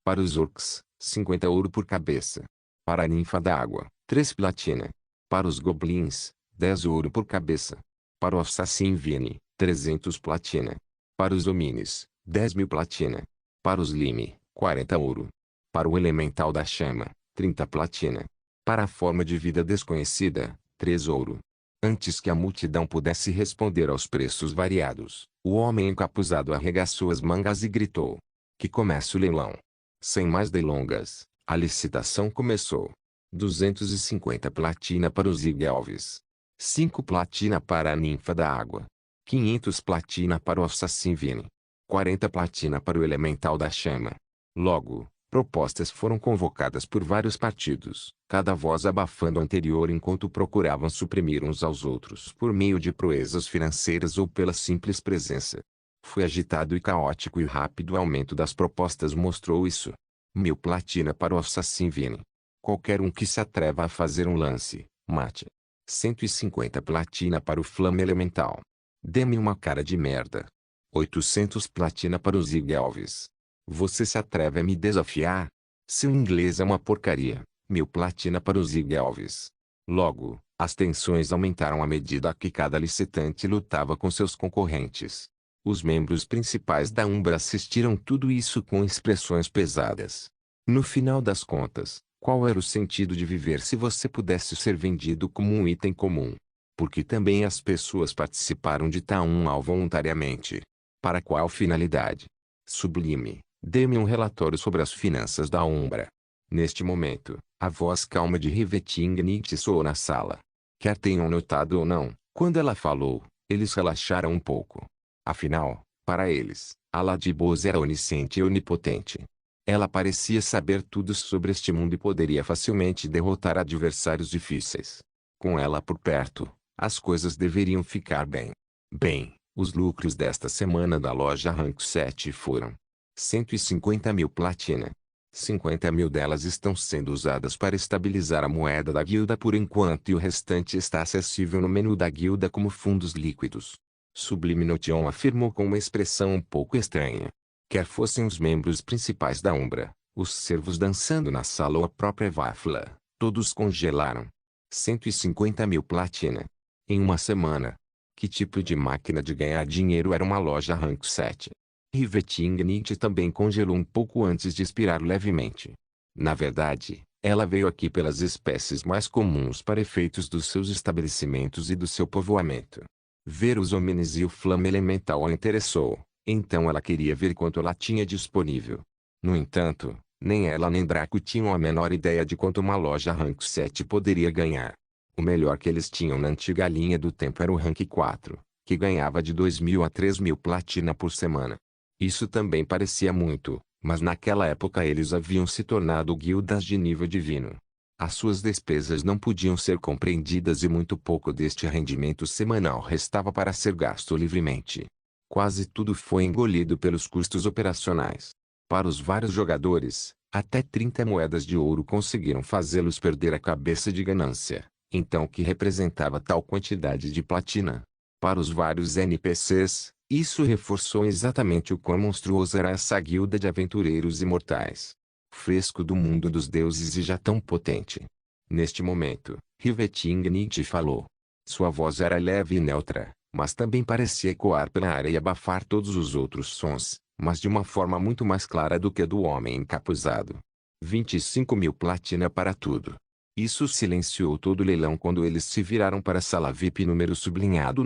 Para os orcs, 50 ouro por cabeça. Para a ninfa da água, 3 platina. Para os goblins, 10 ouro por cabeça. Para o assassin Vini, 300 platina. Para os homines, 10.000 platina. Para os lime, 40 ouro. Para o elemental da chama, 30 platina. Para a forma de vida desconhecida, 3 ouro. Antes que a multidão pudesse responder aos preços variados, O homem encapuzado arregaçou as mangas e gritou: "Que comece o leilão!" Sem mais delongas, a licitação começou. 250 platina para o Zig Elvis. 5 platina para a Ninfa da Água. 500 platina para o Assassin Vini. 40 platina para o Elemental da Chama. Logo, propostas foram convocadas por vários partidos, cada voz abafando a anterior enquanto procuravam suprimir uns aos outros por meio de proezas financeiras ou pela simples presença. Foi agitado e caótico e rápido o aumento das propostas mostrou isso. 1000 platina para o Assassin Vini. Qualquer um que se atreva a fazer um lance, mate. 150 platina para o Flama Elemental. Dê-me uma cara de merda. 800 platina para o Zig Elvis. Você se atreve a me desafiar? Seu inglês é uma porcaria. 1000 platina para o Zig Elvis. Logo, as tensões aumentaram à medida que cada licitante lutava com seus concorrentes. Os membros principais da Umbra assistiram tudo isso com expressões pesadas. No final das contas, qual era o sentido de viver se você pudesse ser vendido como um item comum? Porque também as pessoas participaram de tal voluntariamente. Para qual finalidade? Sublime, dê-me um relatório sobre as finanças da Umbra. Neste momento, a voz calma de Riveting soou na sala. Quer tenham notado ou não, quando ela falou, eles relaxaram um pouco. Afinal, para eles, a Ladybose era onisciente e onipotente. Ela parecia saber tudo sobre este mundo e poderia facilmente derrotar adversários difíceis. Com ela por perto, as coisas deveriam ficar bem. Bem, os lucros desta semana da loja Rank 7 foram 150.000 platina. 50.000 delas estão sendo usadas para estabilizar a moeda da guilda por enquanto e o restante está acessível no menu da guilda como fundos líquidos. Sublime Notion afirmou com uma expressão um pouco estranha. Quer fossem os membros principais da Umbra, os servos dançando na sala ou a própria Vafla, todos congelaram. 150.000 platina. Em uma semana. Que tipo de máquina de ganhar dinheiro era uma loja Rank 7? Riveting também congelou um pouco antes de expirar levemente. Na verdade, ela veio aqui pelas espécies mais comuns para efeitos dos seus estabelecimentos e do seu povoamento. Ver os homens e o Flama Elemental a interessou. Então ela queria ver quanto ela tinha disponível. No entanto, nem ela nem Draco tinham a menor ideia de quanto uma loja Rank 7 poderia ganhar. O melhor que eles tinham na antiga linha do tempo era o Rank 4, que ganhava de 2.000 a 3.000 platina por semana. Isso também parecia muito, mas naquela época eles haviam se tornado guildas de nível divino. As suas despesas não podiam ser compreendidas e muito pouco deste rendimento semanal restava para ser gasto livremente. Quase tudo foi engolido pelos custos operacionais. Para os vários jogadores, até 30 moedas de ouro conseguiram fazê-los perder a cabeça de ganância. Então o que representava tal quantidade de platina? Para os vários NPCs, isso reforçou exatamente o quão monstruosa era essa guilda de aventureiros imortais. Fresco do mundo dos deuses e já tão potente. Neste momento, Riveting falou. Sua voz era leve e neutra, mas também parecia ecoar pela área e abafar todos os outros sons, mas de uma forma muito mais clara do que a do homem encapuzado. 25.000 platina para tudo. Isso silenciou todo o leilão quando eles se viraram para a sala VIP número sublinhado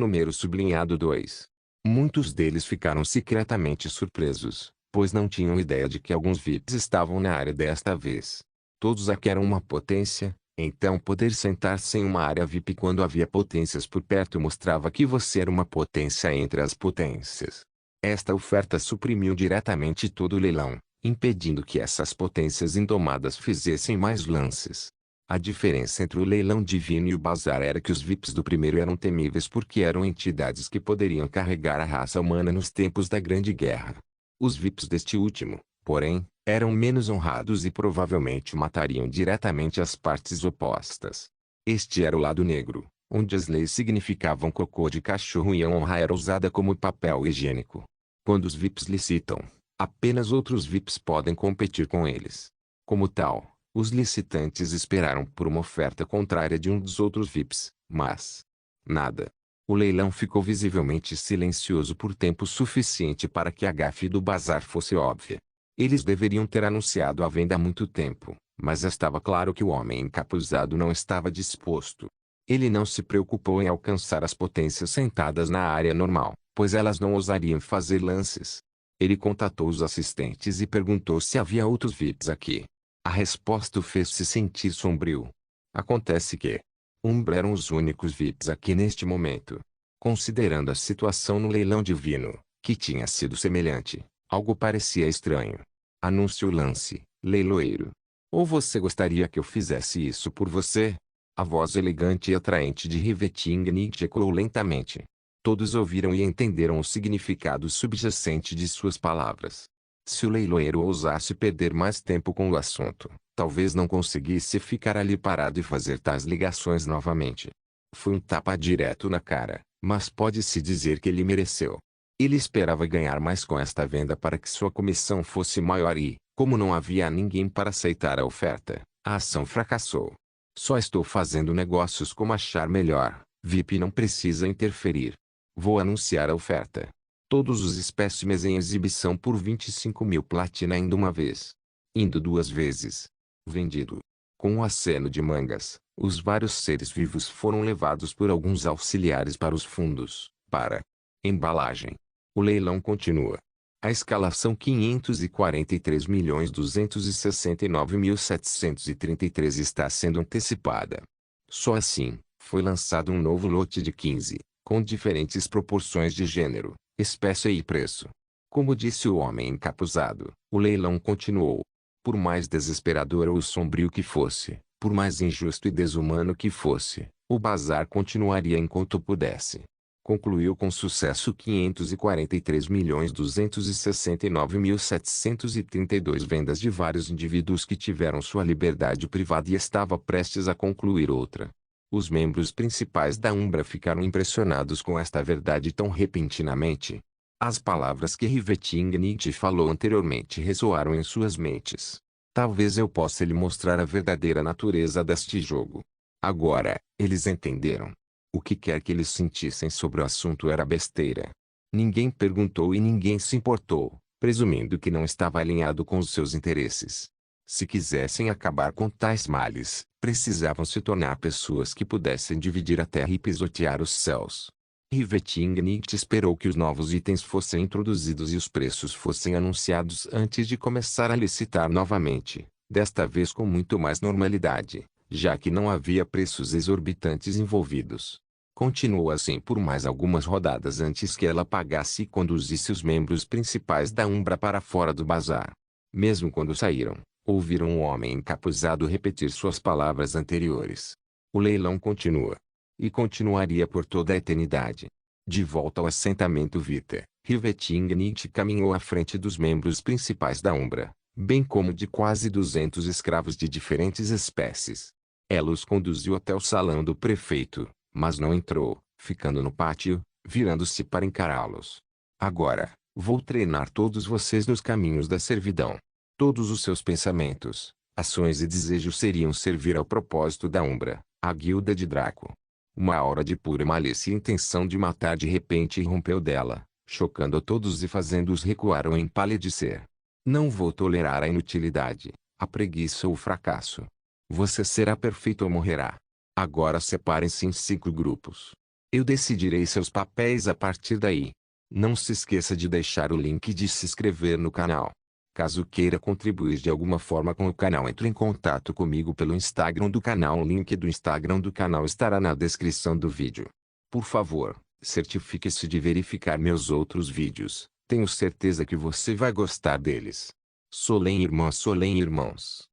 2. Muitos deles ficaram secretamente surpresos, pois não tinham ideia de que alguns VIPs estavam na área desta vez. Todos aqui eram uma potência, então poder sentar-se em uma área VIP quando havia potências por perto mostrava que você era uma potência entre as potências. Esta oferta suprimiu diretamente todo o leilão, impedindo que essas potências indomadas fizessem mais lances. A diferença entre o leilão divino e o bazar era que os VIPs do primeiro eram temíveis porque eram entidades que poderiam carregar a raça humana nos tempos da Grande Guerra. Os VIPs deste último, porém, eram menos honrados e provavelmente matariam diretamente as partes opostas. Este era o lado negro, onde as leis significavam cocô de cachorro e a honra era usada como papel higiênico. Quando os VIPs licitam, apenas outros VIPs podem competir com eles. Como tal, os licitantes esperaram por uma oferta contrária de um dos outros VIPs, mas nada. O leilão ficou visivelmente silencioso por tempo suficiente para que a gafe do bazar fosse óbvia. Eles deveriam ter anunciado a venda há muito tempo, mas estava claro que o homem encapuzado não estava disposto. Ele não se preocupou em alcançar as potências sentadas na área normal. pois elas não ousariam fazer lances. Ele contatou os assistentes e perguntou se havia outros VIPs aqui. A resposta o fez-se sentir sombrio. Acontece que Umbra eram os únicos VIPs aqui neste momento. Considerando a situação no leilão divino, que tinha sido semelhante, algo parecia estranho. Anunciou o lance, leiloeiro. Ou você gostaria que eu fizesse isso por você? A voz elegante e atraente de Rivetingnick ecoou lentamente. Todos ouviram e entenderam o significado subjacente de suas palavras. Se o leiloeiro ousasse perder mais tempo com o assunto, talvez não conseguisse ficar ali parado e fazer tais ligações novamente. Foi um tapa direto na cara, mas pode-se dizer que ele mereceu. Ele esperava ganhar mais com esta venda para que sua comissão fosse maior e, como não havia ninguém para aceitar a oferta, a ação fracassou. Só estou fazendo negócios como achar melhor, VIP não precisa interferir. Vou anunciar a oferta. Todos os espécimes em exibição por 25.000 platina indo uma vez. Indo duas vezes. Vendido. Com um aceno de mangas, os vários seres vivos foram levados por alguns auxiliares para os fundos, para embalagem. O leilão continua. A escalação 543.269.733 está sendo antecipada. Só assim, foi lançado um novo lote de 15, com diferentes proporções de gênero, espécie e preço. Como disse o homem encapuzado, o leilão continuou. Por mais desesperador ou sombrio que fosse, por mais injusto e desumano que fosse, o bazar continuaria enquanto pudesse. Concluiu com sucesso 543.269.732 vendas de vários indivíduos que tiveram sua liberdade privada e estava prestes a concluir outra. Os membros principais da Umbra ficaram impressionados com esta verdade tão repentinamente. As palavras que Rivetingnick falou anteriormente ressoaram em suas mentes. Talvez eu possa lhe mostrar a verdadeira natureza deste jogo. Agora, eles entenderam. O que quer que eles sentissem sobre o assunto era besteira. Ninguém perguntou e ninguém se importou, presumindo que não estava alinhado com os seus interesses. Se quisessem acabar com tais males, precisavam se tornar pessoas que pudessem dividir a terra e pisotear os céus. Rivetingnick esperou que os novos itens fossem introduzidos e os preços fossem anunciados antes de começar a licitar novamente, desta vez com muito mais normalidade, já que não havia preços exorbitantes envolvidos. Continuou assim por mais algumas rodadas antes que ela pagasse e conduzisse os membros principais da Umbra para fora do bazar. Mesmo quando saíram, ouviram um homem encapuzado repetir suas palavras anteriores. O leilão continua. E continuaria por toda a eternidade. De volta ao assentamento Vita, Rivetingnick caminhou à frente dos membros principais da Umbra, bem como de quase 200 escravos de diferentes espécies. Ela os conduziu até o salão do prefeito, mas não entrou, ficando no pátio, virando-se para encará-los. Agora, vou treinar todos vocês nos caminhos da servidão. Todos os seus pensamentos, ações e desejos seriam servir ao propósito da Umbra, a guilda de Draco. Uma aura de pura malícia e intenção de matar de repente irrompeu dela, chocando a todos e fazendo-os recuar ou empalidecer. Não vou tolerar a inutilidade, a preguiça ou o fracasso. Você será perfeito ou morrerá. Agora separem-se em 5 grupos. Eu decidirei seus papéis a partir daí. Não se esqueça de deixar o link e de se inscrever no canal. Caso queira contribuir de alguma forma com o canal, entre em contato comigo pelo Instagram do canal. O link do Instagram do canal estará na descrição do vídeo. Por favor, certifique-se de verificar meus outros vídeos. Tenho certeza que você vai gostar deles. Solém irmãs, Solém irmãos.